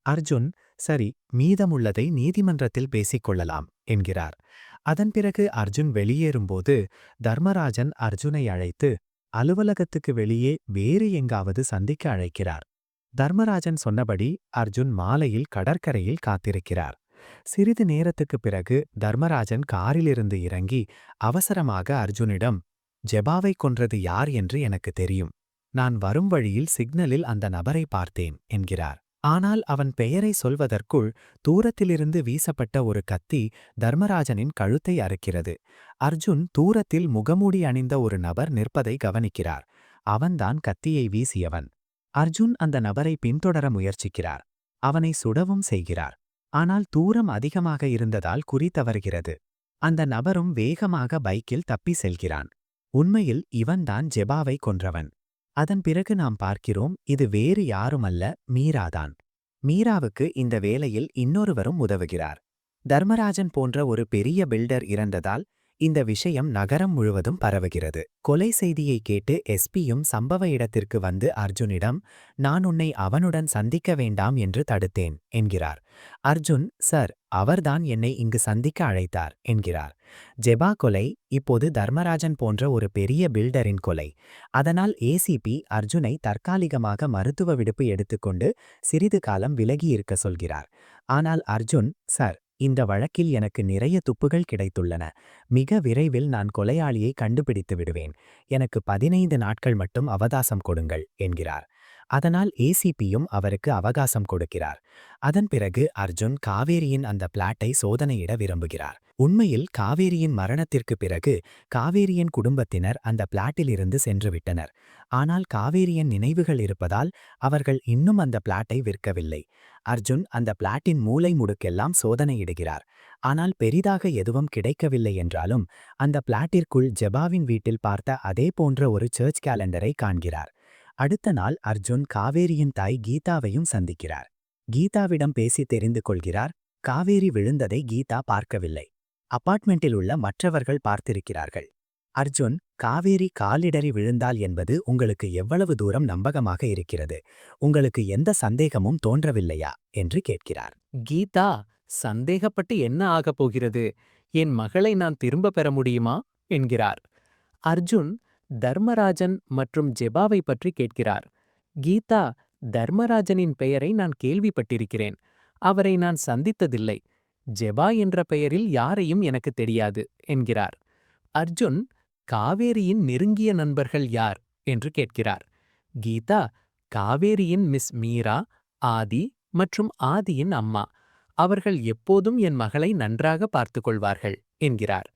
அர்ஜுன், சரி, மீதமுள்ளதை நீதிமன்றத்தில் பேசிக்கொள்ளலாம் என்கிறார். அதன் பிறகு அர்ஜுன் வெளியேறும்போது தர்மராஜன் அர்ஜுனை அழைத்து அலுவலகத்துக்கு வெளியே வேறு எங்காவது சந்திக்க அழைக்கிறார். தர்மராஜன் சொன்னபடி அர்ஜுன் மாலையில் கடற்கரையில் காத்திருக்கிறார். சிறிது நேரத்துக்குப் பிறகு தர்மராஜன் காரிலிருந்து இறங்கி அவசரமாக அர்ஜுனிடம், ஜெபாவை கொன்றது யார் என்று எனக்கு தெரியும். நான் வரும் வழியில் சிக்னலில் அந்த நபரை பார்த்தேன் என்கிறார். ஆனால் அவன் பெயரை சொல்வதற்குள் தூரத்திலிருந்து வீசப்பட்ட ஒரு கத்தி தர்மராஜனின் கழுத்தை அறுக்கிறது. அர்ஜுன் தூரத்தில் முகமூடி அணிந்த ஒரு நபர் நிற்பதை கவனிக்கிறார். அவன்தான் கத்தியை வீசியவன். அர்ஜுன் அந்த நபரை பின்தொடர முயற்சிக்கிறார். அவனை சுடவும் செய்கிறார். ஆனால் தூரம் அதிகமாக இருந்ததால் குறி தவறுகிறது. அந்த நபரும் வேகமாக பைக்கில் தப்பி செல்கிறான். உண்மையில் இவன்தான் ஜெபாவை கொன்றவன். அதன் பிறகு நாம் பார்க்கிறோம், இது வேறு யாருமல்ல, மீராதான். மீராவுக்கு இந்த வேலையில் இன்னொருவரும் உதவுகிறார். தர்மராஜன் போன்ற ஒரு பெரிய பில்டர் இறந்ததால் இந்த விஷயம் நகரம் முழுவதும் பரவுகிறது. கொலை செய்தியை கேட்டு எஸ்பியும் சம்பவ இடத்திற்கு வந்து அர்ஜுனிடம், நான் உன்னை அவனுடன் சந்திக்க வேண்டாம் என்று தடுத்தேன் என்கிறார். அர்ஜுன், சார், அவர்தான் என்னை இங்கு சந்திக்க அழைத்தார் என்கிறார். ஜெபா கொலை இப்போது தர்மராஜன் போன்ற ஒரு பெரிய பில்டரின் கொலை. அதனால் ஏசிபி அர்ஜுனை தற்காலிகமாக மருத்துவ விடுப்பு எடுத்துக்கொண்டு சிறிது காலம் விலகியிருக்க சொல்கிறார். ஆனால் அர்ஜுன், சார், இந்த வழக்கில் எனக்கு நிறைய துப்புகள் கிடைத்துள்ளன. மிக விரைவில் நான் கொலையாளியை கண்டுபிடித்து விடுவேன். எனக்கு 15 நாட்கள் மட்டும் அவகாசம் கொடுங்கள் என்கிறார். அதனால் ஏசிபியும் அவருக்கு அவகாசம் கொடுக்கிறார். அதன் பிறகு அர்ஜுன் காவேரியின் அந்த பிளாட்டை சோதனையிட விரும்புகிறார். உண்மையில் காவேரியின் மரணத்திற்கு பிறகு காவேரியின் குடும்பத்தினர் அந்த பிளாட்டிலிருந்து சென்றுவிட்டனர். ஆனால் காவேரியின் நினைவுகள் இருப்பதால் அவர்கள் இன்னும் அந்த பிளாட்டை விற்கவில்லை. அர்ஜுன் அந்த பிளாட்டின் மூலை முடுக்கெல்லாம் சோதனையிடுகிறார். ஆனால் பெரிதாக எதுவும் கிடைக்கவில்லை என்றாலும் அந்த பிளாட்டிற்குள் ஜெபாவின் வீட்டில் பார்த்த அதே போன்ற ஒரு சர்ச் கேலண்டரை காண்கிறார். அடுத்த நாள் அர்ஜுன் காவேரியின் தாய் கீதாவையும் சந்திக்கிறார். கீதாவிடம் பேசி தெரிந்து கொள்கிறார், காவேரி விழுந்ததை கீதா பார்க்கவில்லை. அபார்ட்மெண்டில் உள்ள மற்றவர்கள் பார்த்திருக்கிறார்கள். அர்ஜுன், காவேரி காலிடறி விழுந்தாள் என்பது உங்களுக்கு எவ்வளவு தூரம் நம்பகமாக இருக்கிறது? உங்களுக்கு எந்த சந்தேகமும் தோன்றவில்லையா என்று கேட்கிறார். கீதா, சந்தேகப்பட்டு என்ன ஆகப் போகிறது? என் மகளை நான் திரும்ப பெற முடியுமா என்கிறார். அர்ஜுன் தர்மராஜன் மற்றும் ஜெபாவை பற்றி கேட்கிறார். கீதா, தர்மராஜனின் பெயரை நான் கேள்விப்பட்டிருக்கிறேன். அவரை நான் சந்தித்ததில்லை. ஜெபா என்ற பெயரில் யாரையும் எனக்கு தெரியாது என்கிறார். அர்ஜுன், காவேரியின் நெருங்கிய நண்பர்கள் யார் என்று கேட்கிறார். கீதா, காவேரியின் மிஸ் மீரா, ஆதி மற்றும் ஆதியின் அம்மா. அவர்கள் எப்போதும் என் மகளை நன்றாக பார்த்துக் கொள்வார்கள் என்கிறார்.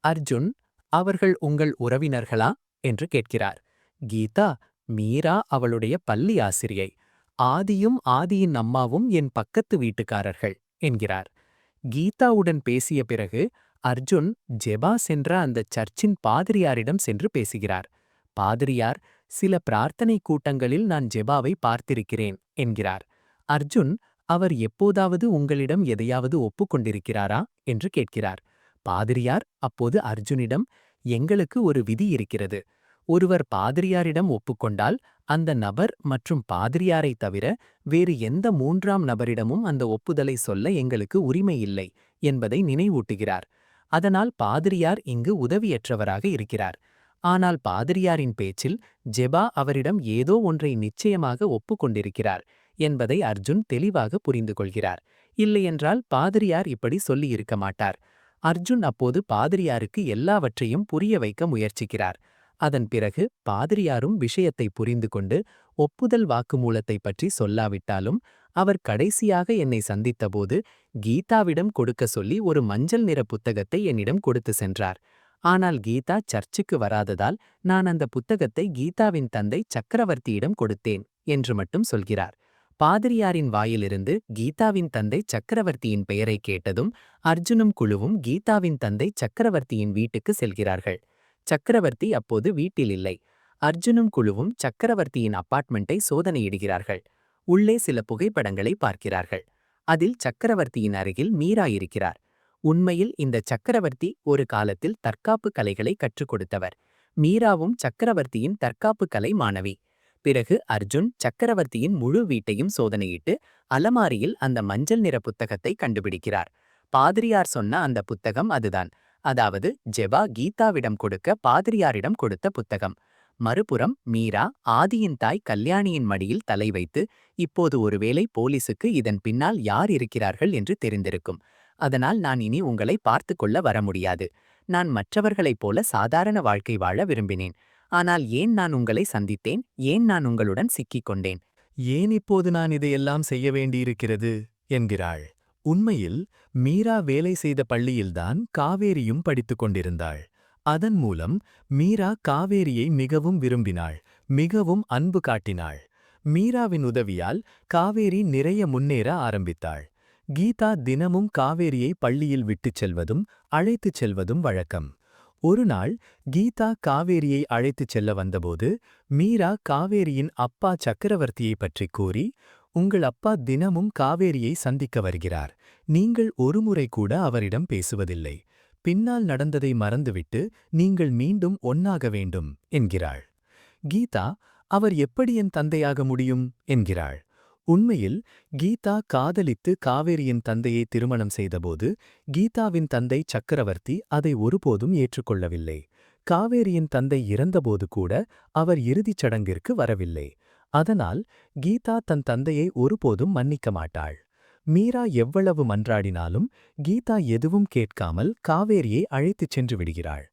அர்ஜுன், அவர்கள் உங்கள் உறவினர்களா என்று கேட்கிறார். கீதா, மீரா அவளுடைய பள்ளி ஆசிரியை. ஆதியும் ஆதியின் அம்மாவும் என் பக்கத்து வீட்டுக்காரர்கள் என்கிறார். கீதாவுடன் பேசிய பிறகு அர்ஜுன் ஜெபா சென்ற அந்த சர்ச்சின் பாதிரியாரிடம் சென்று பேசுகிறார். பாதிரியார், சில பிரார்த்தனை கூட்டங்களில் நான் ஜெபாவை பார்த்திருக்கிறேன் என்கிறார். அர்ஜுன், அவர் எப்போதாவது உங்களிடம் எதையாவது ஒப்புக்கொண்டிருக்கிறாரா என்று கேட்கிறார். பாதிரியார் அப்போது அர்ஜுனிடம், எங்களுக்கு ஒரு விதி இருக்கிறது. ஒருவர் பாதிரியாரிடம் ஒப்புக்கொண்டால் அந்த நபர் மற்றும் பாதிரியாரை தவிர வேறு எந்த 3ஆம் நபரிடமும் அந்த ஒப்புதலை சொல்ல எங்களுக்கு உரிமை இல்லை என்பதை நினைவூட்டுகிறார். அதனால் பாதிரியார் இங்கு உதவியற்றவராக இருக்கிறார். ஆனால் பாதிரியாரின் பேச்சில் ஜெபா அவரிடம் ஏதோ ஒன்றை நிச்சயமாக ஒப்புக்கொண்டிருக்கிறார் என்பதை அர்ஜுன் தெளிவாக புரிந்து கொள்கிறார். இல்லையென்றால் பாதிரியார் இப்படி சொல்லியிருக்க மாட்டார். அர்ஜுன் அப்போது பாதிரியாருக்கு எல்லாவற்றையும் புரிய வைக்க முயற்சிக்கிறார். அதன் பிறகு பாதிரியாரும் விஷயத்தை புரிந்து கொண்டு ஒப்புதல் வாக்குமூலத்தை பற்றி சொல்லாவிட்டாலும் அவர் கடைசியாக என்னை சந்தித்தபோது கீதாவிடம் கொடுக்க சொல்லி ஒரு மஞ்சள் நிற புத்தகத்தை என்னிடம் கொடுத்து சென்றார். ஆனால் கீதா சர்ச்சுக்கு வராததால் நான் அந்த புத்தகத்தை கீதாவின் தந்தை சக்கரவர்த்தியிடம் கொடுத்தேன் என்று மட்டும் சொல்கிறார். பாதிரியாரின் வாயிலிருந்து கீதாவின் தந்தை சக்கரவர்த்தியின் பெயரை கேட்டதும் அர்ஜுனும் குழுவும் கீதாவின் தந்தை சக்கரவர்த்தியின் வீட்டுக்கு செல்கிறார்கள். சக்கரவர்த்தி அப்போது வீட்டில் இல்லை. அர்ஜுனும் குழுவும் சக்கரவர்த்தியின் அபார்ட்மெண்ட்டை சோதனையிடுகிறார்கள். உள்ளே சில புகைப்படங்களை பார்க்கிறார்கள். அதில் சக்கரவர்த்தியின் அருகில் மீரா இருக்கிறார். உண்மையில் இந்த சக்கரவர்த்தி ஒரு காலத்தில் தற்காப்பு கலைகளை கற்றுக் கொடுத்தவர். மீராவும் சக்கரவர்த்தியின் தற்காப்பு கலை மாணவி. பிறகு அர்ஜுன் சக்கரவர்த்தியின் முழு வீட்டையும் சோதனையிட்டு அலமாரியில் அந்த மஞ்சள் நிற புத்தகத்தை கண்டுபிடிக்கிறார். பாதிரியார் சொன்ன அந்த புத்தகம் அதுதான். அதாவது ஜெபா கீதாவிடம் கொடுக்க பாதிரியாரிடம் கொடுத்த புத்தகம். மறுபுறம் மீரா ஆதியின் தாய் கல்யாணியின் மடியில் தலை வைத்து, இப்போது ஒருவேளை போலீசுக்கு இதன் பின்னால் யார் இருக்கிறார்கள் என்று தெரிந்திருக்கும். அதனால் நான் இனி உங்களை பார்த்து கொள்ள வர முடியாது. நான் மற்றவர்களைப் போல சாதாரண வாழ்க்கை வாழ விரும்பினேன். ஆனால் ஏன் நான் உங்களை சந்தித்தேன்? ஏன் நான் உங்களுடன் சிக்கிக் கொண்டேன்? ஏன் இப்போது நான் இதையெல்லாம் செய்ய வேண்டியிருக்கிறது என்கிறாள். உண்மையில் மீரா வேலை செய்த பள்ளியில்தான் காவேரியும் படித்துக் கொண்டிருந்தாள். அதன் மூலம் மீரா காவேரியை மிகவும் விரும்பினாள், மிகவும் அன்பு காட்டினாள். மீராவின் உதவியால் காவேரி நிறைய முன்னேற ஆரம்பித்தாள். கீதா தினமும் காவேரியை பள்ளியில் விட்டுச் செல்வதும் அழைத்துச் செல்வதும் வழக்கம். ஒருநாள் கீதா காவேரியை அழைத்துச் செல்ல வந்தபோது மீரா காவேரியின் அப்பா சக்கரவர்த்தியை பற்றிக் கூறி, உங்கள் அப்பா தினமும் காவேரியை சந்திக்க வருகிறார். நீங்கள் ஒருமுறை கூட அவரிடம் பேசுவதில்லை. பின்னால் நடந்ததை மறந்துவிட்டு நீங்கள் மீண்டும் ஒன்னாக வேண்டும் என்கிறாள். கீதா, அவர் எப்படி என் தந்தையாக முடியும் என்கிறாள். உண்மையில் கீதா காதலித்து காவேரியின் தந்தையை திருமணம் செய்தபோது கீதாவின் தந்தை சக்கரவர்த்தி அதை ஒருபோதும் ஏற்றுக்கொள்ளவில்லை. காவேரியின் தந்தை இறந்தபோது கூட அவர் இறுதிச் சடங்கிற்கு வரவில்லை. அதனால் கீதா தன் தந்தையை ஒருபோதும் மன்னிக்க மாட்டாள். மீரா எவ்வளவு மன்றாடினாலும் கீதா எதுவும் கேட்காமல் காவேரியை அழைத்துச் சென்று விடுகிறாள்.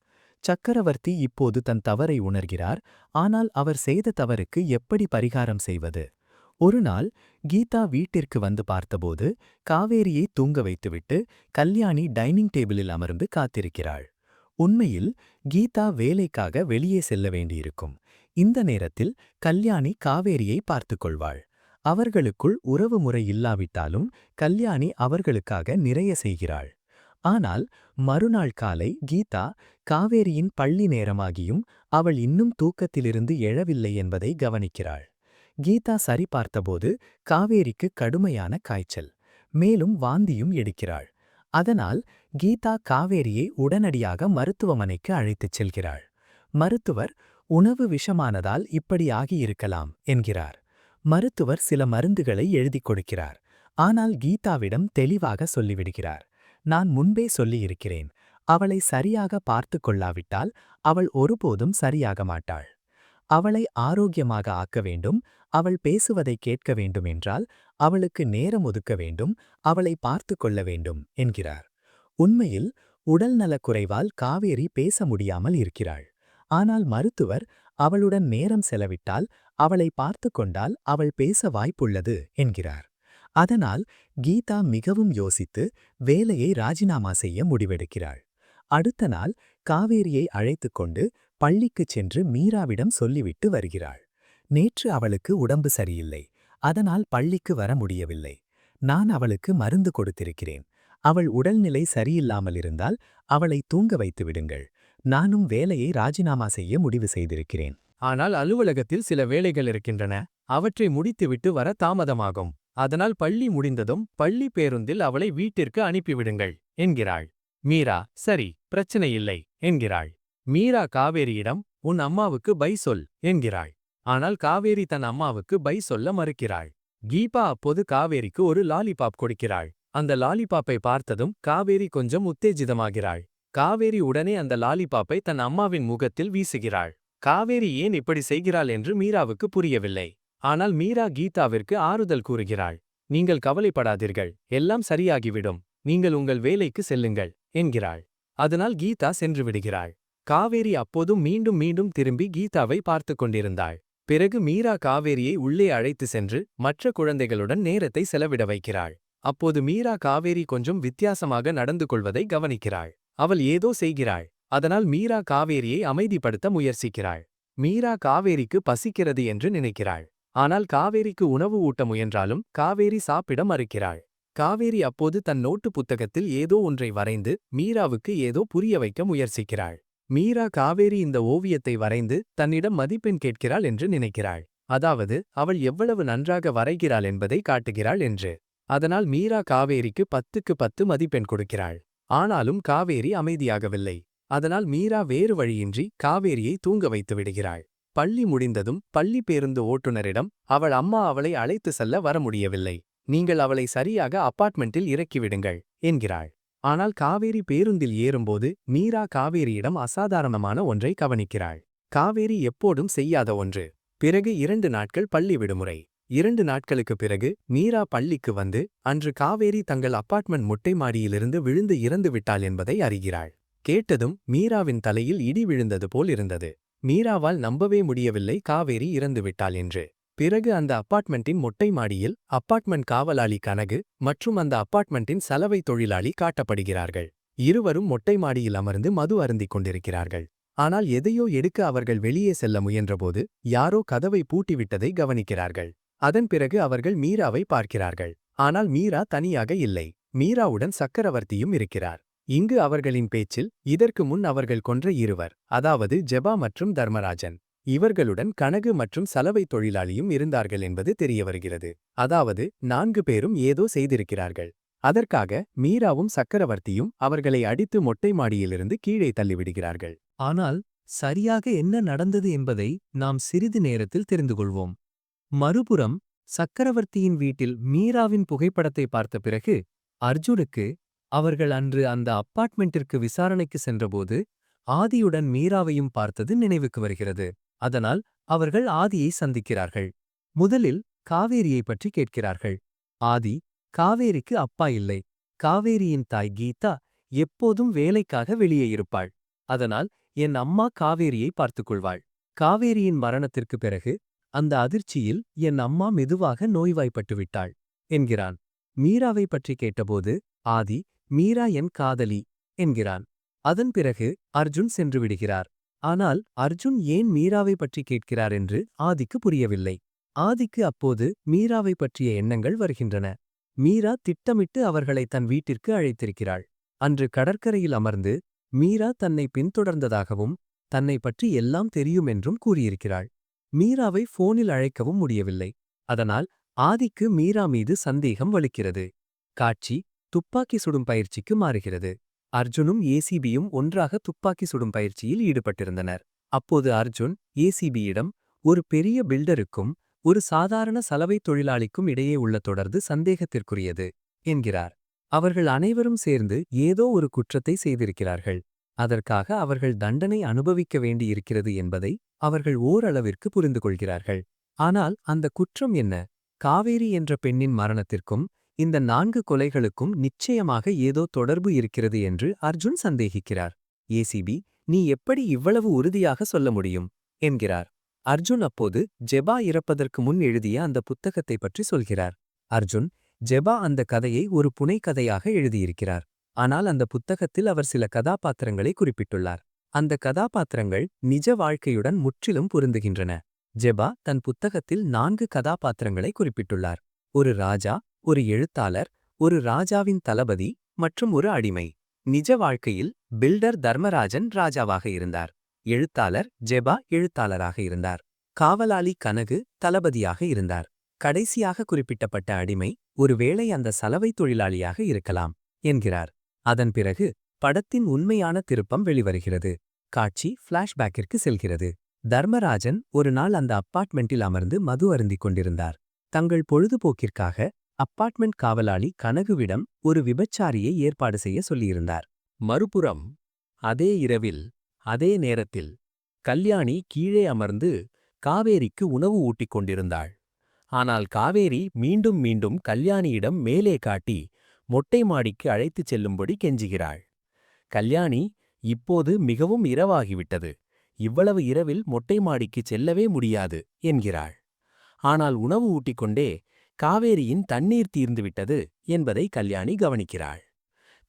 சக்கரவர்த்தி இப்போது தன் தவறை உணர்கிறார். ஆனால் அவர் செய்த தவறுக்கு எப்படி பரிகாரம் செய்வது? ஒருநாள் கீதா வீட்டிற்கு வந்து பார்த்தபோது காவேரியை தூங்க வைத்துவிட்டு கல்யாணி டைனிங் டேபிளில் அமர்ந்து காத்திருக்கிறாள். உண்மையில் கீதா வேலைக்காக வெளியே செல்ல வேண்டியிருக்கும். இந்த நேரத்தில் கல்யாணி காவேரியை பார்த்துக் கொள்வாள். அவர்களுக்குள் உறவு முறை இல்லாவிட்டாலும் கல்யாணி அவர்களுக்காக நிறைய செய்கிறாள். ஆனால் மறுநாள் காலை கீதா காவேரியின் பள்ளி நேரமாகியும் அவள் இன்னும் தூக்கத்திலிருந்து எழவில்லை என்பதை கவனிக்கிறாள். கீதா சரி பார்த்தபோது காவேரிக்கு கடுமையான காய்ச்சல், மேலும் வாந்தியும் எடுக்கிறாள். அதனால் கீதா காவேரியை உடனடியாக மருத்துவமனைக்கு அழைத்துச் செல்கிறாள். மருத்துவர், உணவு விஷமானதால் இப்படி ஆகியிருக்கலாம் என்கிறார். மருத்துவர் சில மருந்துகளை எழுதிக் கொடுக்கிறார். ஆனால் கீதாவிடம் தெளிவாக சொல்லிவிடுகிறார், நான் முன்பே சொல்லியிருக்கிறேன், அவளை சரியாக பார்த்து கொள்ளாவிட்டால் அவள் ஒருபோதும் சரியாக மாட்டாள். அவளை ஆரோக்கியமாக ஆக்க வேண்டும், அவள் பேசுவதை கேட்க வேண்டும் என்றால் அவளுக்கு நேரம் ஒதுக்க வேண்டும், அவளை பார்த்து கொள்ள வேண்டும் என்கிறார். உண்மையில் உடல்நலக் குறைவால் காவேரி பேச முடியாமல் இருக்கிறாள். ஆனால் மருத்துவர் அவளுடன் நேரம் செலவிட்டால், அவளை பார்த்து கொண்டால் அவள் பேச வாய்ப்புள்ளது என்கிறார். அதனால் கீதா மிகவும் யோசித்து வேலையை ராஜினாமா செய்ய முடிவெடுக்கிறாள். அடுத்த நாள் காவேரியை அழைத்துக் கொண்டு பள்ளிக்குச் சென்று மீராவிடம் சொல்லிவிட்டு வருகிறாள். நேற்று அவளுக்கு உடம்பு சரியில்லை, அதனால் பள்ளிக்கு வர முடியவில்லை. நான் அவளுக்கு மருந்து கொடுத்திருக்கிறேன். அவள் உடல்நிலை சரியில்லாமல் இருந்தால் அவளை தூங்க வைத்து விடுங்கள். நானும் வேலையை ராஜினாமா செய்ய முடிவு செய்திருக்கிறேன். ஆனால் அலுவலகத்தில் சில வேலைகள் இருக்கின்றன. அவற்றை முடித்துவிட்டு வர தாமதமாகும். அதனால் பள்ளி முடிந்ததும் பள்ளி பேருந்தில் அவளை வீட்டிற்கு அனுப்பிவிடுங்கள் என்கிறாள். மீரா, சரி, பிரச்சனையில்லை என்கிறாள். மீரா காவேரியிடம், உன் அம்மாவுக்கு பை சொல் என்கிறாள். ஆனால் காவேரி தன் அம்மாவுக்கு பை சொல்ல மறுக்கிறாள். கீதா அப்போது காவேரிக்கு ஒரு லாலிபாப் கொடுக்கிறாள். அந்த லாலிபாப்பை பார்த்ததும் காவேரி கொஞ்சம் உத்தேஜிதமாகிறாள். காவேரி உடனே அந்த லாலிபாப்பை தன் அம்மாவின் முகத்தில் வீசுகிறாள். காவேரி ஏன் இப்படி செய்கிறாள் என்று மீராவுக்கு புரியவில்லை. ஆனால் மீரா கீதாவிற்கு ஆறுதல் கூறுகிறாள். நீங்கள் கவலைப்படாதீர்கள், எல்லாம் சரியாகிவிடும், நீங்கள் உங்கள் வேலைக்கு செல்லுங்கள் என்கிறாள். அதனால் கீதா சென்று விடுகிறாள். காவேரி அப்போதும் மீண்டும் மீண்டும் திரும்பி கீதாவை பார்த்து கொண்டிருந்தாள். பிறகு மீரா காவேரியை உள்ளே அழைத்து சென்று மற்ற குழந்தைகளுடன் நேரத்தை செலவிட வைக்கிறாள். அப்போது மீரா காவேரி கொஞ்சம் வித்தியாசமாக நடந்து கொள்வதை கவனிக்கிறாள். அவள் ஏதோ செய்கிறாள். அதனால் மீரா காவேரியை அமைதிப்படுத்த முயற்சிக்கிறாள். மீரா காவேரிக்கு பசிக்கிறது என்று நினைக்கிறாள். ஆனால் காவேரிக்கு உணவு ஊட்ட முயன்றாலும் காவேரி சாப்பிட மறுக்கிறாள். காவேரி அப்போது தன் நோட்டு புத்தகத்தில் ஏதோ ஒன்றை வரைந்து மீராவுக்கு ஏதோ புரிய வைக்க முயற்சிக்கிறாள். மீரா காவேரி இந்த ஓவியத்தை வரைந்து தன்னிடம் மதிப்பெண் கேட்கிறாள் என்று நினைக்கிறாள். அதாவது அவள் எவ்வளவு நன்றாக வரைகிறாள் என்பதை காட்டுகிறாள் என்று. அதனால் மீரா காவேரிக்கு 10க்கு 10 மதிப்பெண் கொடுக்கிறாள். ஆனாலும் காவேரி அமைதியாகவில்லை. அதனால் மீரா வேறு வழியின்றி காவேரியை தூங்க வைத்து விடுகிறாள். பள்ளி முடிந்ததும் பள்ளி பேருந்து ஓட்டுநரிடம் அவள் அம்மா அவளை அழைத்து செல்ல வர முடியவில்லை, நீங்கள் அவளை சரியாக அபார்ட்மெண்ட்டில் இறக்கிவிடுங்கள் என்கிறாள். ஆனால் காவேரி பேருந்தில் ஏறும்போது மீரா காவேரியிடம் அசாதாரணமான ஒன்றை கவனிக்கிறாள். காவேரி எப்போதும் செய்யாத ஒன்று. பிறகு 2 நாட்கள் பள்ளி விடுமுறை. 2 நாட்களுக்கு பிறகு மீரா பள்ளிக்கு வந்து அன்று காவேரி தங்கள் அபார்ட்மெண்ட் மொட்டை மாடியிலிருந்து விழுந்து இறந்து விட்டாள் என்பதை அறிகிறாள். கேட்டதும் மீராவின் தலையில் இடி விழுந்தது போல் இருந்தது. மீராவால் நம்பவே முடியவில்லை காவேரி இறந்துவிட்டாள் என்று. பிறகு அந்த அபார்ட்மெண்ட்டின் மொட்டை மாடியில் அபார்ட்மெண்ட் காவலாளி கனகு மற்றும் அந்த அபார்ட்மெண்ட்டின் சலவை தொழிலாளி காட்டப்படுகிறார்கள். இருவரும் மொட்டை மாடியில் அமர்ந்து மது அருந்திக் கொண்டிருக்கிறார்கள். ஆனால் எதையோ எடுக்க அவர்கள் வெளியே செல்ல முயன்றபோது யாரோ கதவை பூட்டிவிட்டதை கவனிக்கிறார்கள். அதன் பிறகு அவர்கள் மீராவை பார்க்கிறார்கள். ஆனால் மீரா தனியாக இல்லை. மீராவுடன் சக்கரவர்த்தியும் இருக்கிறார். இங்கு அவர்களின் பேச்சில் இதற்கு முன் அவர்கள் கொன்ற இருவர், அதாவது ஜெபா மற்றும் தர்மராஜன், இவர்களுடன் கனகு மற்றும் சலவை தொழிலாளியும் இருந்தார்கள் என்பது தெரியவருகிறது. அதாவது 4 பேரும் ஏதோ செய்திருக்கிறார்கள். அதற்காக மீராவும் சக்கரவர்த்தியும் அவர்களை அடித்து மொட்டை மாடியிலிருந்து கீழே தள்ளிவிடுகிறார்கள். ஆனால் சரியாக என்ன நடந்தது என்பதை நாம் சிறிது நேரத்தில் தெரிந்து கொள்வோம். மறுபுறம் சக்கரவர்த்தியின் வீட்டில் மீராவின் புகைப்படத்தை பார்த்த பிறகு அர்ஜுனுக்கு அவர்கள் அன்று அந்த அப்பார்ட்மெண்டிற்கு விசாரணைக்கு சென்றபோது ஆதியுடன் மீராவையும் பார்த்தது நினைவுக்கு வருகிறது. அதனால் அவர்கள் ஆதியை சந்திக்கிறார்கள். முதலில் காவேரியை பற்றி கேட்கிறார்கள். ஆதி, காவேரிக்கு அப்பா இல்லை. காவேரியின் தாய் கீதா எப்போதும் வேலைக்காக வெளியே இருப்பாள். அதனால் என் அம்மா காவேரியை பார்த்துக்கொள்வாள். காவேரியின் மரணத்திற்கு பிறகு அந்த அதிர்ச்சியில் என் அம்மா மெதுவாக நோய்வாய்ப்பட்டு விட்டாள் என்கிறான். மீராவை பற்றி கேட்டபோது ஆதி, மீரா என் காதலி என்கிறான். அதன் பிறகு அர்ஜுன் சென்று விடுகிறார். ஆனால் அர்ஜுன் ஏன் மீராவை பற்றி கேட்கிறார் என்று ஆதிக்கு புரியவில்லை. ஆதிக்கு அப்போது மீராவை பற்றிய எண்ணங்கள் வருகின்றன. மீரா திட்டமிட்டு அவர்களை தன் வீட்டிற்கு அழைத்திருக்கிறாள். அன்று கடற்கரையில் அமர்ந்து மீரா தன்னை பின்தொடர்ந்ததாகவும் தன்னை பற்றி எல்லாம் தெரியும் என்றும் கூறியிருக்கிறாள். மீராவை போனில் அழைக்கவும் முடியவில்லை. அதனால் ஆதிக்கு மீரா மீது சந்தேகம் வலுக்கிறது. காட்சி துப்பாக்கி சுடும் பயிற்சிக்கு மாறுகிறது. அர்ஜுனும் ஏசிபியும் ஒன்றாக துப்பாக்கி சுடும் பயிற்சியில் ஈடுபட்டிருந்தனர். அப்போது அர்ஜுன் ஏசிபியிடம் ஒரு பெரிய பில்டருக்கும் ஒரு சாதாரண சலவை தொழிலாளிக்கும் இடையே உள்ள தொடர்பு சந்தேகத்திற்குரியது என்கிறார். அவர்கள் அனைவரும் சேர்ந்து ஏதோ ஒரு குற்றத்தை செய்திருக்கிறார்கள். அதற்காக அவர்கள் தண்டனை அனுபவிக்க வேண்டியிருக்கிறது என்பதை அவர்கள் ஓரளவிற்கு புரிந்து கொள்கிறார்கள். ஆனால் அந்த குற்றம் என்ன? காவேரி என்ற பெண்ணின் மரணத்திற்கும் இந்த 4 கொலைகளுக்கும் நிச்சயமாக ஏதோ தொடர்பு இருக்கிறது என்று அர்ஜுன் சந்தேகிக்கிறார். ஏசிபி, நீ எப்படி இவ்வளவு உறுதியாக சொல்ல முடியும் என்கிறார். அர்ஜுன் அப்போது ஜெபா இறப்பதற்கு முன் எழுதிய அந்த புத்தகத்தை பற்றி சொல்கிறார். அர்ஜுன், ஜெபா அந்த கதையை ஒரு புனைக்கதையாக எழுதியிருக்கிறார். ஆனால் அந்த புத்தகத்தில் அவர் சில கதாபாத்திரங்களை குறிப்பிட்டுள்ளார். அந்த கதாபாத்திரங்கள் நிஜ வாழ்க்கையுடன் முற்றிலும் பொருந்துகின்றன. ஜெபா தன் புத்தகத்தில் 4 கதாபாத்திரங்களை குறிப்பிட்டுள்ளார். ஒரு ராஜா, ஒரு எழுத்தாளர், ஒரு ராஜாவின் தளபதி மற்றும் ஒரு அடிமை. நிஜ வாழ்க்கையில் பில்டர் தர்மராஜன் ராஜாவாக இருந்தார். எழுத்தாளர் ஜெபா எழுத்தாளராக இருந்தார். காவலாளி கனகு தளபதியாக இருந்தார். கடைசியாக குறிப்பிட்டப்பட்ட அடிமை ஒருவேளை அந்த சலவை தொழிலாளியாக இருக்கலாம் என்கிறார். அதன் பிறகு படத்தின் உண்மையான திருப்பம் வெளிவருகிறது. காட்சி ஃபிளாஷ்பேக்கிற்கு செல்கிறது. தர்மராஜன் ஒரு நாள் அந்த அப்பார்ட்மெண்டில் அமர்ந்து மது அருந்திக் கொண்டிருந்தார். தங்கள் பொழுதுபோக்கிற்காக அப்பார்ட்மெண்ட் காவலாளி கனகுவிடம் ஒரு விபச்சாரியை ஏற்பாடு செய்ய சொல்லியிருந்தார். மறுபுறம் அதே இரவில் அதே நேரத்தில் கல்யாணி கீழே அமர்ந்து காவேரிக்கு உணவு ஊட்டிக் கொண்டிருந்தாள். ஆனால் காவேரி மீண்டும் மீண்டும் கல்யாணியிடம் மேலே காட்டி மொட்டை மாடிக்கு அழைத்துச் செல்லும்படி கெஞ்சுகிறாள். கல்யாணி, இப்போது மிகவும் இரவாகிவிட்டது. இவ்வளவு இரவில் மொட்டை மாடிக்கு செல்லவே முடியாது என்கிறாள். ஆனால் உணவு ஊட்டிக்கொண்டே காவேரியின் தண்ணீர் தீர்ந்துவிட்டது என்பதை கல்யாணி கவனிக்கிறாள்.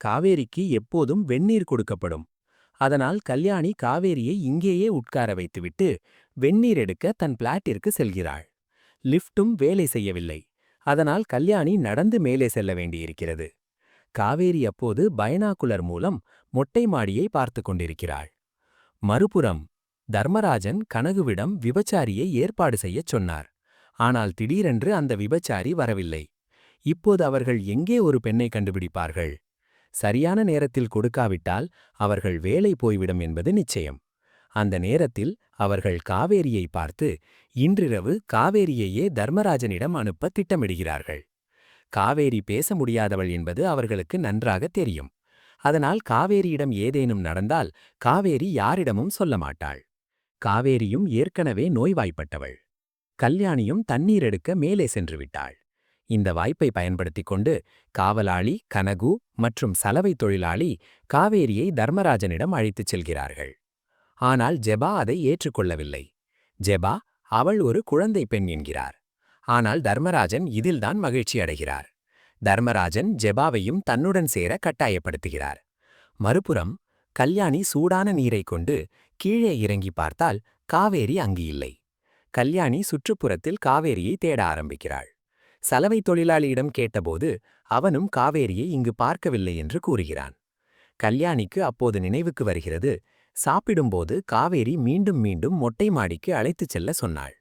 காவேரிக்கு எப்போதும் வெந்நீர் கொடுக்கப்படும். அதனால் கல்யாணி காவேரியை இங்கேயே உட்கார வைத்துவிட்டு வெந்நீர் எடுக்க தன் பிளாட்டிற்கு செல்கிறாள். லிஃப்டும் வேலை செய்யவில்லை. அதனால் கல்யாணி நடந்து மேலே செல்ல வேண்டியிருக்கிறது. காவேரி அப்போது பைனாகுலர் மூலம் மொட்டை மாடியை பார்த்து கொண்டிருக்கிறாள். மறுபுறம் தர்மராஜன் கனகுவிடம் விபச்சாரியை ஏற்பாடு செய்யச் சொன்னார். ஆனால் திடீரென்று அந்த விபச்சாரி வரவில்லை. இப்போது அவர்கள் எங்கே ஒரு பெண்ணை கண்டுபிடிப்பார்கள்? சரியான நேரத்தில் கொடுக்காவிட்டால் அவர்கள் வேலை போய்விடும் என்பது நிச்சயம். அந்த நேரத்தில் அவர்கள் காவேரியை பார்த்து இன்றிரவு காவேரியையே தர்மராஜனிடம் அனுப்ப திட்டமிடுகிறார்கள். காவேரி பேச முடியாதவள் என்பது அவர்களுக்கு நன்றாக தெரியும். அதனால் காவேரியிடம் ஏதேனும் நடந்தால் காவேரி யாரிடமும் சொல்ல மாட்டாள். காவேரியும் ஏற்கனவே நோய்வாய்ப்பட்டவள். கல்யாணியும் தண்ணீர் எடுக்க மேலே சென்று விட்டாள். இந்த வாய்ப்பை பயன்படுத்திக் கொண்டு காவலாளி கனகு மற்றும் சலவை தொழிலாளி காவேரியை தர்மராஜனிடம் அழைத்துச் செல்கிறார்கள். ஆனால் ஜெபா அதை ஏற்றுக்கொள்ளவில்லை. ஜெபா, அவள் ஒரு குழந்தை பெண் என்கிறார். ஆனால் தர்மராஜன் இதில்தான் மகிழ்ச்சி அடைகிறார். தர்மராஜன் ஜெபாவையும் தன்னுடன் சேர கட்டாயப்படுத்துகிறார். மறுபுறம் கல்யாணி சூடான நீரை கொண்டு கீழே இறங்கி பார்த்தால் காவேரி அங்கு இல்லை. கல்யாணி சுற்றுப்புறத்தில் காவேரியை தேட ஆரம்பிக்கிறாள். சலவை தொழிலாளியிடம் கேட்டபோது அவனும் காவேரியை இங்கு பார்க்கவில்லை என்று கூறுகிறான். கல்யாணிக்கு அப்போது நினைவுக்கு வருகிறது, சாப்பிடும்போது காவேரி மீண்டும் மீண்டும் மொட்டை மாடிக்கு அழைத்துச் செல்ல சொன்னாள்.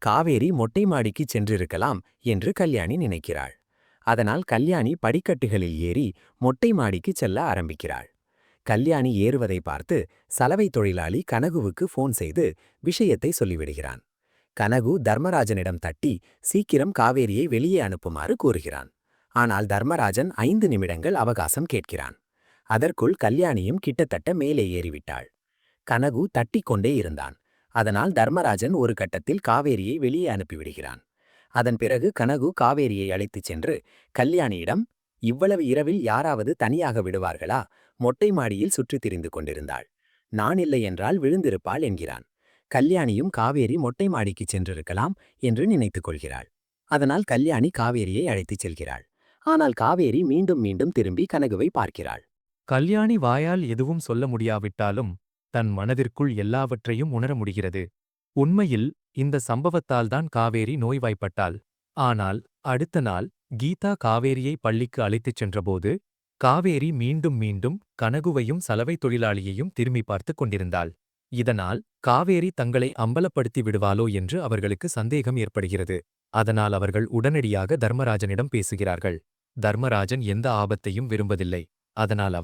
காவேரி மொட்டை மாடிக்கு சென்றிருக்கலாம் என்று கல்யாணி நினைக்கிறாள். அதனால் கல்யாணி படிக்கட்டுகளில் ஏறி மொட்டை மாடிக்கு செல்ல ஆரம்பிக்கிறாள். கல்யாணி ஏறுவதை பார்த்து சலவை தொழிலாளி கனகுவுக்கு ஃபோன் செய்து விஷயத்தை சொல்லிவிடுகிறான். கனகு தர்மராஜனிடம் தட்டி சீக்கிரம் காவேரியை வெளியே அனுப்புமாறு கூறுகிறான். ஆனால் தர்மராஜன் 5 நிமிடங்கள் அவகாசம் கேட்கிறான். அதற்குள் கல்யாணியும் கிட்டத்தட்ட மேலே ஏறிவிட்டாள். கனகு தட்டிக் கொண்டே இருந்தான். அதனால் தர்மராஜன் ஒரு கட்டத்தில் காவேரியை வெளியே அனுப்பிவிடுகிறான். அதன் பிறகு கனகு காவேரியை அழைத்துச் சென்று கல்யாணியிடம், இவ்வளவு இரவில் யாராவது தனியாக விடுவார்களா? மொட்டை மாடியில் சுற்றித் திரிந்து கொண்டிருந்தாள். நான் இல்லை என்றால் விழுந்திருப்பாள் என்கிறான். கல்யாணியும் காவேரி மொட்டை மாடிக்கு சென்றிருக்கலாம் என்று நினைத்துக் கொள்கிறாள். அதனால் கல்யாணி காவேரியை அழைத்துச் செல்கிறாள். ஆனால் காவேரி மீண்டும் மீண்டும் திரும்பி கனகுவை பார்க்கிறாள். கல்யாணி வாயால் எதுவும் சொல்ல முடியாவிட்டாலும் தன் மனதிற்குள் எல்லாவற்றையும் உணர முடிகிறது. உண்மையில் இந்த சம்பவத்தால்தான் காவேரி நோய்வாய்ப்பட்டாள். ஆனால் அடுத்த நாள் கீதா காவேரியை பள்ளிக்கு அழைத்துச் சென்றபோது காவேரி மீண்டும் மீண்டும் கனகுவையும் சலவை தொழிலாளியையும் திரும்பி பார்த்துக் கொண்டிருந்தாள். இதனால் காவேரி தங்களை அம்பலப்படுத்தி விடுவாளோ என்று அவர்களுக்கு சந்தேகம் ஏற்படுகிறது. அதனால் அவர்கள் உடனடியாக தர்மராஜனிடம் பேசுகிறார்கள். தர்மராஜன் எந்த ஆபத்தையும் விரும்பதில்லை. அதனால்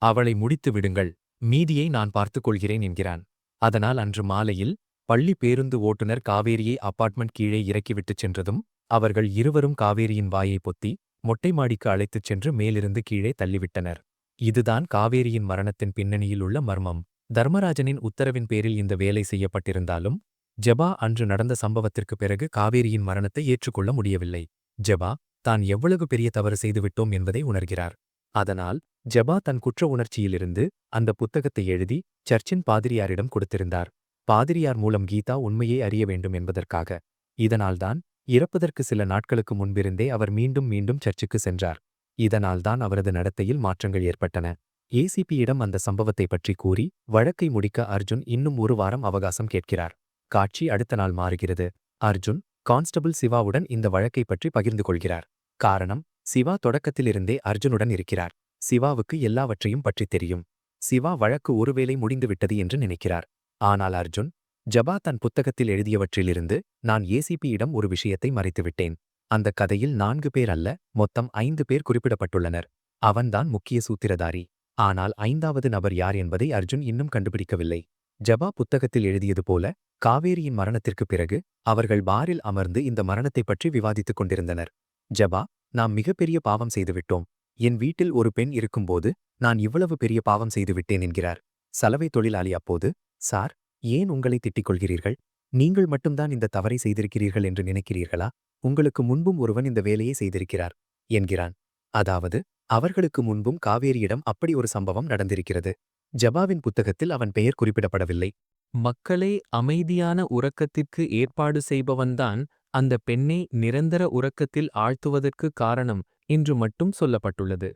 அவளை முடித்து விடுங்கள், மீதியை நான் பார்த்துக் கொள்கிறேன் என்கிறான். அதனால் அன்று மாலையில் பள்ளி பேருந்து ஓட்டுநர் காவேரியை அபார்ட்மெண்ட் கீழே இறக்கிவிட்டுச் சென்றதும் அவர்கள் இருவரும் காவேரியின் வாயை பொத்தி மொட்டை மாடிக்கு அழைத்துச் சென்று மேலிருந்து கீழே தள்ளிவிட்டனர். இதுதான் காவேரியின் மரணத்தின் பின்னணியில் உள்ள மர்மம். தர்மராஜனின் உத்தரவின் பேரில் இந்த வேலை செய்யப்பட்டிருந்தாலும் ஜெபா அன்று நடந்த சம்பவத்திற்குப் பிறகு காவேரியின் மரணத்தை ஏற்றுக்கொள்ள முடியவில்லை. ஜெபா தான் எவ்வளவு பெரிய தவறு செய்துவிட்டோம் என்பதை உணர்கிறார். அதனால் ஜெபா தன் குற்ற உணர்ச்சியிலிருந்து அந்த புத்தகத்தை எழுதி சர்ச்சின் பாதிரியாரிடம் கொடுத்திருந்தார். பாதிரியார் மூலம் கீதா உண்மையை அறிய வேண்டும் என்பதற்காக. இதனால்தான் இறப்பதற்கு சில நாட்களுக்கு முன்பிருந்தே அவர் மீண்டும் மீண்டும் சர்ச்சுக்கு சென்றார். இதனால்தான் அவரது நடத்தையில் மாற்றங்கள் ஏற்பட்டன. ஏசிபியிடம் அந்த சம்பவத்தை பற்றி கூறி வழக்கை முடிக்க அர்ஜுன் இன்னும் 1 வாரம் அவகாசம் கேட்கிறார். காட்சி அடுத்த நாள் மாறுகிறது. அர்ஜுன் கான்ஸ்டபிள் சிவாவுடன் இந்த வழக்கை பற்றி பகிர்ந்து கொள்கிறார். காரணம், சிவா தொடக்கத்திலிருந்தே அர்ஜுனுடன் இருக்கிறார். சிவாவுக்கு எல்லாவற்றையும் பற்றி தெரியும். சிவா வழக்கு ஒருவேளை முடிந்துவிட்டது என்று நினைக்கிறார். ஆனால் அர்ஜுன், ஜபா தன் புத்தகத்தில் எழுதியவற்றிலிருந்து நான் ஏசிபியிடம் ஒரு விஷயத்தை மறைத்துவிட்டேன். அந்த கதையில் 4 பேர் அல்ல, மொத்தம் 5 பேர் குறிப்பிடப்பட்டுள்ளனர். அவன்தான் முக்கிய சூத்திரதாரி. ஆனால் 5வது நபர் யார் என்பதை அர்ஜுன் இன்னும் கண்டுபிடிக்கவில்லை. ஜபா புத்தகத்தில் எழுதியது போல காவேரியின் மரணத்திற்குப் பிறகு அவர்கள் பாரில் அமர்ந்து இந்த மரணத்தை பற்றி விவாதித்துக் கொண்டிருந்தனர். ஜபா, நாம் மிகப்பெரிய பாவம் செய்துவிட்டோம். என் வீட்டில் ஒரு பெண் இருக்கும்போது நான் இவ்வளவு பெரிய பாவம் செய்துவிட்டேன் என்கிறார். சலவை தொழிலாளி அப்போது, சார், ஏன் உங்களை திட்டிக் கொள்கிறீர்கள்? நீங்கள் மட்டும்தான் இந்த தவறை செய்திருக்கிறீர்கள் என்று நினைக்கிறீர்களா? உங்களுக்கு முன்பும் ஒருவன் இந்த வேலையை செய்திருக்கிறார் என்கிறான். அதாவது அவர்களுக்கு முன்பும் காவேரியிடம் அப்படி ஒரு சம்பவம் நடந்திருக்கிறது. ஜபாவின் புத்தகத்தில் அவன் பெயர் குறிப்பிடப்படவில்லை. மக்களே அமைதியான உறக்கத்திற்கு ஏற்பாடு செய்பவன்தான் அந்த பெண்ணை நிரந்தர உறக்கத்தில் ஆழ்த்துவதற்கு காரணம் என்று மட்டும் சொல்லப்பட்டுள்ளது.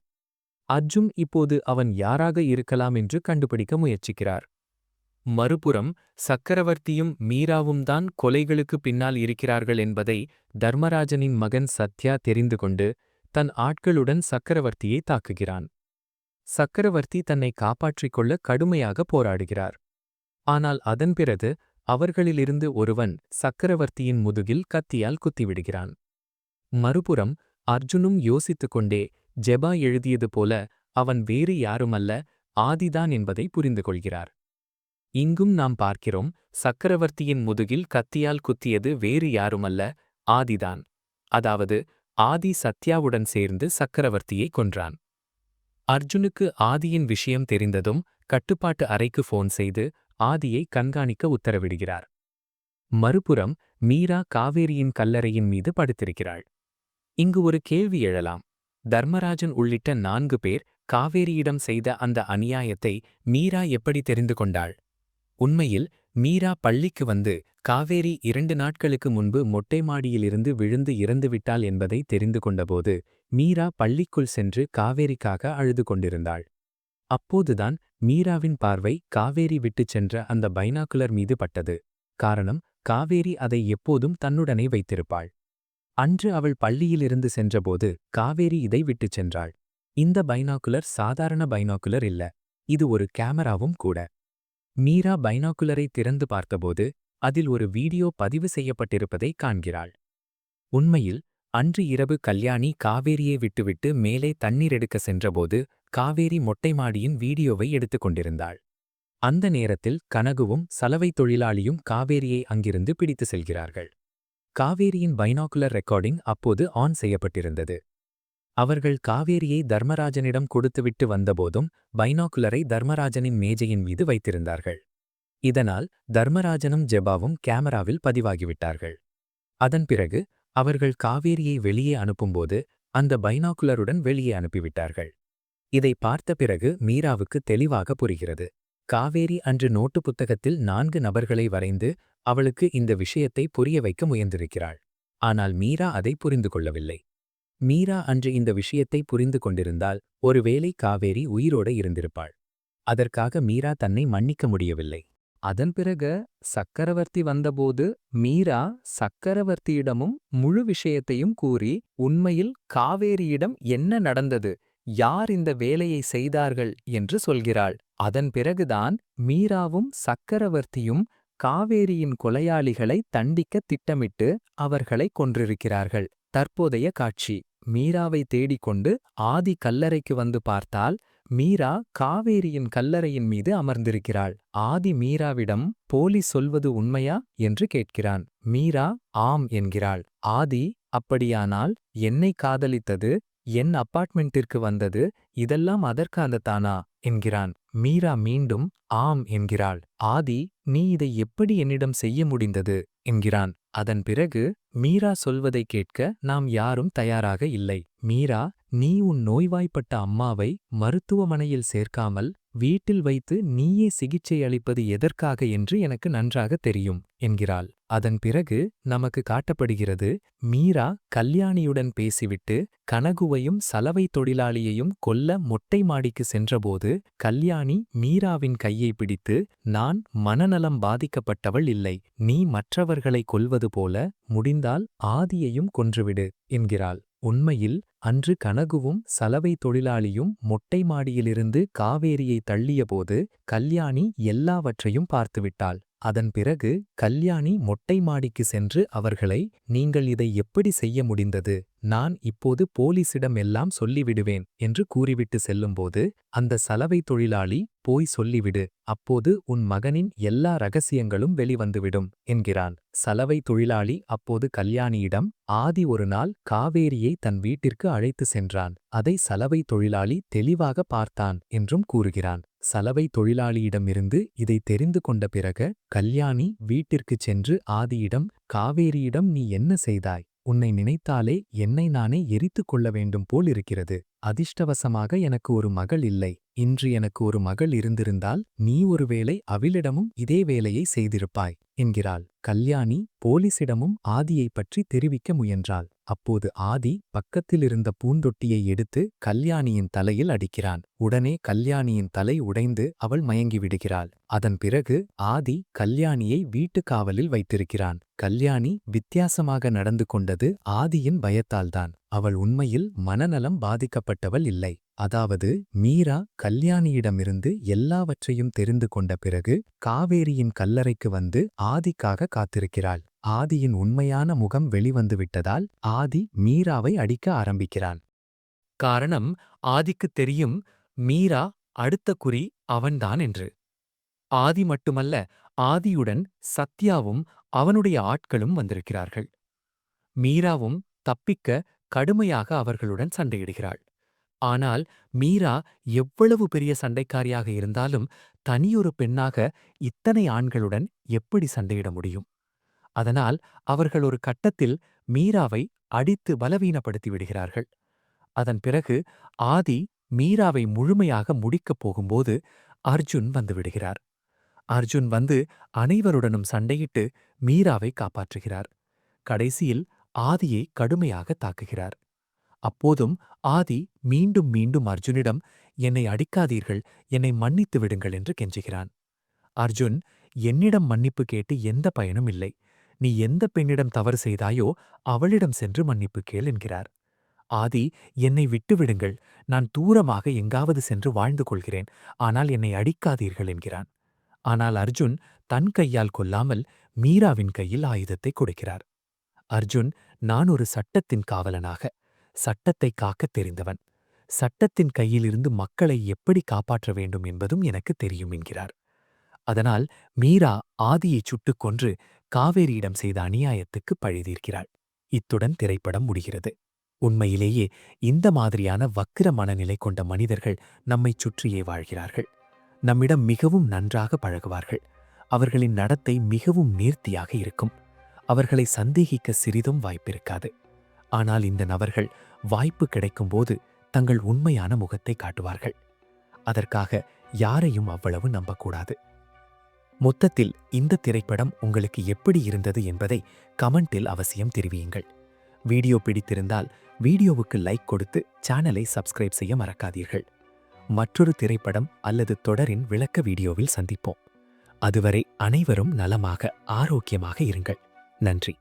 அர்ஜுன் இப்போது அவன் யாராக இருக்கலாம் என்று கண்டுபிடிக்க முயற்சிக்கிறார். மறுபுறம் சக்கரவர்த்தியும் மீராவும் தான் கொலைகளுக்கு பின்னால் இருக்கிறார்கள் என்பதை தர்மராஜனின் மகன் சத்யா தெரிந்து கொண்டு தன் ஆட்களுடன் சக்கரவர்த்தியை தாக்குகிறான். சக்கரவர்த்தி தன்னை காப்பாற்றிக் கொள்ள கடுமையாக போராடுகிறார். ஆனால் அதன் பிறகு அவர்களிலிருந்து ஒருவன் சக்கரவர்த்தியின் முதுகில் கத்தியால் குத்திவிடுகிறான். மறுபுறம் அர்ஜுனும் யோசித்துக் கொண்டே ஜெபா எழுதியது போல அவன் வேறு யாருமல்ல, ஆதிதான் என்பதை புரிந்து கொள்கிறார். இங்கும் நாம் பார்க்கிறோம், சக்கரவர்த்தியின் முதுகில் கத்தியால் குத்தியது வேறு யாருமல்ல, ஆதிதான். அதாவது ஆதி சத்யாவுடன் சேர்ந்து சக்கரவர்த்தியை கொன்றான். அர்ஜுனுக்கு ஆதியின் விஷயம் தெரிந்ததும் கட்டுப்பாட்டு அறைக்கு ஃபோன் செய்து ஆதியை கண்காணிக்க உத்தரவிடுகிறார். மறுபுறம் மீரா காவேரியின் கல்லறையின் மீது படுத்திருக்கிறாள். இங்கு ஒரு கேள்வி எழலாம். தர்மராஜன் உள்ளிட்ட 4 பேர் காவேரியிடம் செய்த அந்த அநியாயத்தை மீரா எப்படி தெரிந்து கொண்டாள்? உண்மையில் மீரா பள்ளிக்கு வந்து காவேரி 2 நாட்களுக்கு முன்பு மொட்டை மாடியிலிருந்து விழுந்து இறந்துவிட்டாள் என்பதை தெரிந்து கொண்டபோது மீரா பள்ளிக்குள் சென்று காவேரிக்காக அழுது கொண்டிருந்தாள். அப்போதுதான் மீராவின் பார்வை காவேரி விட்டுச் சென்ற அந்த பைனாக்குலர் மீது பட்டது. காரணம், காவேரி அதை எப்போதும் தன்னுடனே வைத்திருப்பாள். அன்று அவள் பள்ளியிலிருந்து சென்றபோது காவேரி இதை விட்டுச் சென்றாள். இந்த பைனாகுலர் சாதாரண பைனாகுலர் இல்ல. இது ஒரு கேமராவும் கூட. மீரா பைனாகுலரை திறந்து பார்த்தபோது அதில் ஒரு வீடியோ பதிவு செய்யப்பட்டிருப்பதை காண்கிறாள். உண்மையில் அன்று இரவு கல்யாணி காவேரியை விட்டுவிட்டு மேலே தண்ணீர் எடுக்க சென்றபோது காவேரி மொட்டை மாடியின் வீடியோவை எடுத்துக் கொண்டிருந்தாள். அந்த நேரத்தில் கனகுவும் சலவை தொழிலாளியும் காவேரியை அங்கிருந்து பிடித்து செல்கிறார்கள். காவேரியின் பைனாகுலர் ரெக்கார்டிங் அப்போது ஆன் செய்யப்பட்டிருந்தது. அவர்கள் காவேரியை தர்மராஜனிடம் கொடுத்துவிட்டு வந்தபோதும் பைனாகுலரை தர்மராஜனின் மேஜையின் மீது வைத்திருந்தார்கள். இதனால் தர்மராஜனும் ஜெபாவும் கேமராவில் பதிவாகிவிட்டார்கள். அதன் பிறகு அவர்கள் காவேரியை வெளியே அனுப்பும்போது அந்த பைனாகுலருடன் வெளியே அனுப்பிவிட்டார்கள். இதை பார்த்த பிறகு மீராவுக்கு தெளிவாக புரிகிறது. காவேரி அன்று நோட்டு புத்தகத்தில் 4 நபர்களை வரைந்து அவளுக்கு இந்த விஷயத்தை புரிய வைக்க முயன்றிருக்கிறாள். ஆனால் மீரா அதை புரிந்து கொள்ளவில்லை. மீரா அன்று இந்த விஷயத்தை புரிந்து கொண்டிருந்தால் ஒருவேளை காவேரி உயிரோட இருந்திருப்பாள். அதற்காக மீரா தன்னை மன்னிக்க முடியவில்லை. அதன் பிறகு சக்கரவர்த்தி வந்தபோது மீரா சக்கரவர்த்தியிடமும் முழு விஷயத்தையும் கூறி உண்மையில் காவேரியிடம் என்ன நடந்தது, யார் இந்த வேலையை செய்தார்கள் என்று சொல்கிறாள். அதன் பிறகுதான் மீராவும் சக்கரவர்த்தியும் காவேரியின் கொலையாளிகளை தண்டிக்க திட்டமிட்டு அவர்களை கொன்றிருக்கிறார்கள். தற்போதைய காட்சி மீராவை தேடிக்கொண்டு ஆதி கல்லறைக்கு வந்து பார்த்தால் மீரா காவேரியின் கல்லறையின் மீது அமர்ந்திருக்கிறாள். ஆதி மீராவிடம் போலீஸ் சொல்வது உண்மையா என்று கேட்கிறான். மீரா ஆம் என்கிறாள். ஆதி அப்படியானால் என்னை காதலித்தது, என் அப்பார்ட்மெண்ட்டிற்கு வந்தது, இதெல்லாம் அதற்காகத்தானா என்கிறான். மீரா மீண்டும் ஆம் என்கிறாள். ஆதி நீ இதை எப்படி என்னிடம் செய்ய முடிந்தது என்கிறான். அதன் பிறகு மீரா சொல்வதை கேட்க நாம் யாரும் தயாராக இல்லை. மீரா நீ உன் நோய்வாய்ப்பட்ட அம்மாவை மருத்துவமனையில் சேர்க்காமல் வீட்டில் வைத்து நீயே சிகிச்சை அளிப்பது எதற்காக என்று எனக்கு நன்றாக தெரியும் என்கிறாள். அதன் பிறகு நமக்கு காட்டப்படுகிறது மீரா கல்யாணியுடன் பேசிவிட்டு கனகுவையும் சலவை தொழிலாளியையும் கொல்ல மொட்டை மாடிக்கு சென்றபோது கல்யாணி மீராவின் கையை பிடித்து நான் மனநலம் பாதிக்கப்பட்டவள் இல்லை, நீ மற்றவர்களை கொல்வது போல முடிந்தால் ஆதியையும் கொன்றுவிடு என்கிறாள். உண்மையில் அன்று கனகுவும் சலவை தொழிலாளியும் மொட்டை மாடியிலிருந்து காவேரியை தள்ளியபோது கல்யாணி எல்லாவற்றையும் பார்த்துவிட்டாள். அதன் பிறகு கல்யாணி மொட்டை மாடிக்கு சென்று அவர்களை நீங்கள் இதை எப்படி செய்ய முடிந்தது, நான் இப்போது போலீசிடம் எல்லாம் சொல்லிவிடுவேன் என்று கூறிவிட்டு செல்லும்போது அந்த சலவை தொழிலாளி போய் சொல்லிவிடு, அப்போது உன் மகனின் எல்லா ரகசியங்களும் வெளிவந்துவிடும் என்கிறான். சலவை தொழிலாளி அப்போது கல்யாணியிடம் ஆதி ஒரு நாள் காவேரியை தன் வீட்டிற்கு அழைத்து சென்றான், அதை சலவை தொழிலாளி தெளிவாக பார்த்தான் என்றும் கூறுகிறான். சலவை தொழிலாளியிடமிருந்து இதை தெரிந்து கொண்ட பிறகு கல்யாணி வீட்டிற்குச் சென்று ஆதியிடம் காவேரியிடம் நீ என்ன செய்தாய், உன்னை நினைத்தாலே என்னை நானே எரித்துக் கொள்ள வேண்டும் போல் இருக்கிறது, அதிர்ஷ்டவசமாக எனக்கு ஒரு மகள் இல்லை, இன்று எனக்கு ஒரு மகள் இருந்திருந்தால் நீ ஒருவேளை அவளிடமும் இதே வேலையை செய்திருப்பாய் என்கிறாள். கல்யாணி போலீசிடமும் ஆதியைப் பற்றி தெரிவிக்க முயன்றாள். அப்போது ஆதி பக்கத்திலிருந்த பூந்தொட்டியை எடுத்து கல்யாணியின் தலையில் அடிக்கிறான். உடனே கல்யாணியின் தலை உடைந்து அவள் மயங்கிவிடுகிறாள். அதன் பிறகு ஆதி கல்யாணியை வீட்டு காவலில் வைத்திருக்கிறான். கல்யாணி வித்தியாசமாக நடந்து கொண்டது ஆதியின் பயத்தால்தான். அவள் உண்மையில் மனநலம் பாதிக்கப்பட்டவள் இல்லை. அதாவது மீரா கல்யாணியிடமிருந்து எல்லாவற்றையும் தெரிந்து கொண்ட பிறகு காவேரியின் கல்லறைக்கு வந்து ஆதிக்காக காத்திருக்கிறாள். ஆதியின் உண்மையான முகம் வெளிவந்துவிட்டதால் ஆதி மீராவை அடிக்க ஆரம்பிக்கிறான். காரணம் ஆதிக்குத் தெரியும் மீரா அடுத்த குறி அவன்தான் என்று. ஆதி மட்டுமல்ல, ஆதியுடன் சத்யாவும் அவனுடைய ஆட்களும் வந்திருக்கிறார்கள். மீராவும் தப்பிக்க கடுமையாக அவர்களுடன் சண்டையிடுகிறாள். ஆனால் மீரா எவ்வளவு பெரிய சண்டைக்காரியாக இருந்தாலும் தனியொரு பெண்ணாக இத்தனை ஆண்களுடன் எப்படி சண்டையிட முடியும்? அதனால் அவர்கள் ஒரு கட்டத்தில் மீராவை அடித்து பலவீனப்படுத்தி விடுகிறார்கள். அதன் பிறகு ஆதி மீராவை முழுமையாக முடிக்கப் போகும்போது அர்ஜுன் வந்துவிடுகிறார். அர்ஜுன் வந்து அனைவருடனும் சண்டையிட்டு மீராவை காப்பாற்றுகிறார். கடைசியில் ஆதியை கடுமையாக தாக்குகிறார். அப்போதும் ஆதி மீண்டும் மீண்டும் அர்ஜுனிடம் என்னை அடிக்காதீர்கள், என்னை மன்னித்து விடுங்கள் என்று கெஞ்சுகிறான். அர்ஜுன் என்னிடம் மன்னிப்பு கேட்டு எந்த பயனும் இல்லை, நீ எந்த பெண்ணிடம் தவறு செய்தாயோ அவளிடம் சென்று மன்னிப்பு கேள் என்கிறார். ஆதி, என்னை விட்டுவிடுங்கள். நான் தூரமாக எங்காவது சென்று வாழ்ந்து கொள்கிறேன். ஆனால் என்னை அடிக்காதீர்கள் என்கிறான். ஆனால் அர்ஜுன் தன் கையால் கொல்லாமல் மீராவின் கையில் ஆயுதத்தை கொடுக்கிறார். அர்ஜுன், நான் ஒரு சட்டத்தின் காவலனாக, சட்டத்தை காக்கத் தெரிந்தவன். சட்டத்தின் கையிலிருந்து மக்களை எப்படி காப்பாற்ற வேண்டும் என்பதும் எனக்கு தெரியும் என்கிறார். அதனால் மீரா ஆதியை சுட்டுக் கொன்று காவேரியிடம் செய்த அநியாயத்துக்கு பழிதீர்க்கிறாள். இத்துடன் திரைப்படம் முடிகிறது. உண்மையிலேயே இந்த மாதிரியான வக்கிர மனநிலை கொண்ட மனிதர்கள் நம்மைச் சுற்றியே வாழ்கிறார்கள். நம்மிடம் மிகவும் நன்றாக பழகுவார்கள். அவர்களின் நடத்தை மிகவும் நேர்த்தியாக இருக்கும். அவர்களை சந்தேகிக்க சிறிதும் வாய்ப்பிருக்காது. ஆனால் இந்த நபர்கள் வாய்ப்பு கிடைக்கும்போது தங்கள் உண்மையான முகத்தை காட்டுவார்கள். அதற்காக யாரையும் அவ்வளவு நம்பக்கூடாது. மொத்தத்தில் இந்த திரைப்படம் உங்களுக்கு எப்படி இருந்தது என்பதை கமெண்டில் அவசியம் தெரிவியுங்கள். வீடியோ பிடித்திருந்தால் வீடியோவுக்கு லைக் கொடுத்து சேனலை சப்ஸ்கிரைப் செய்ய மறக்காதீர்கள். மற்றொரு திரைப்படம் அல்லது தொடரின் விளக்க வீடியோவில் சந்திப்போம். அதுவரை அனைவரும் நலமாக ஆரோக்கியமாக இருங்கள். நன்றி.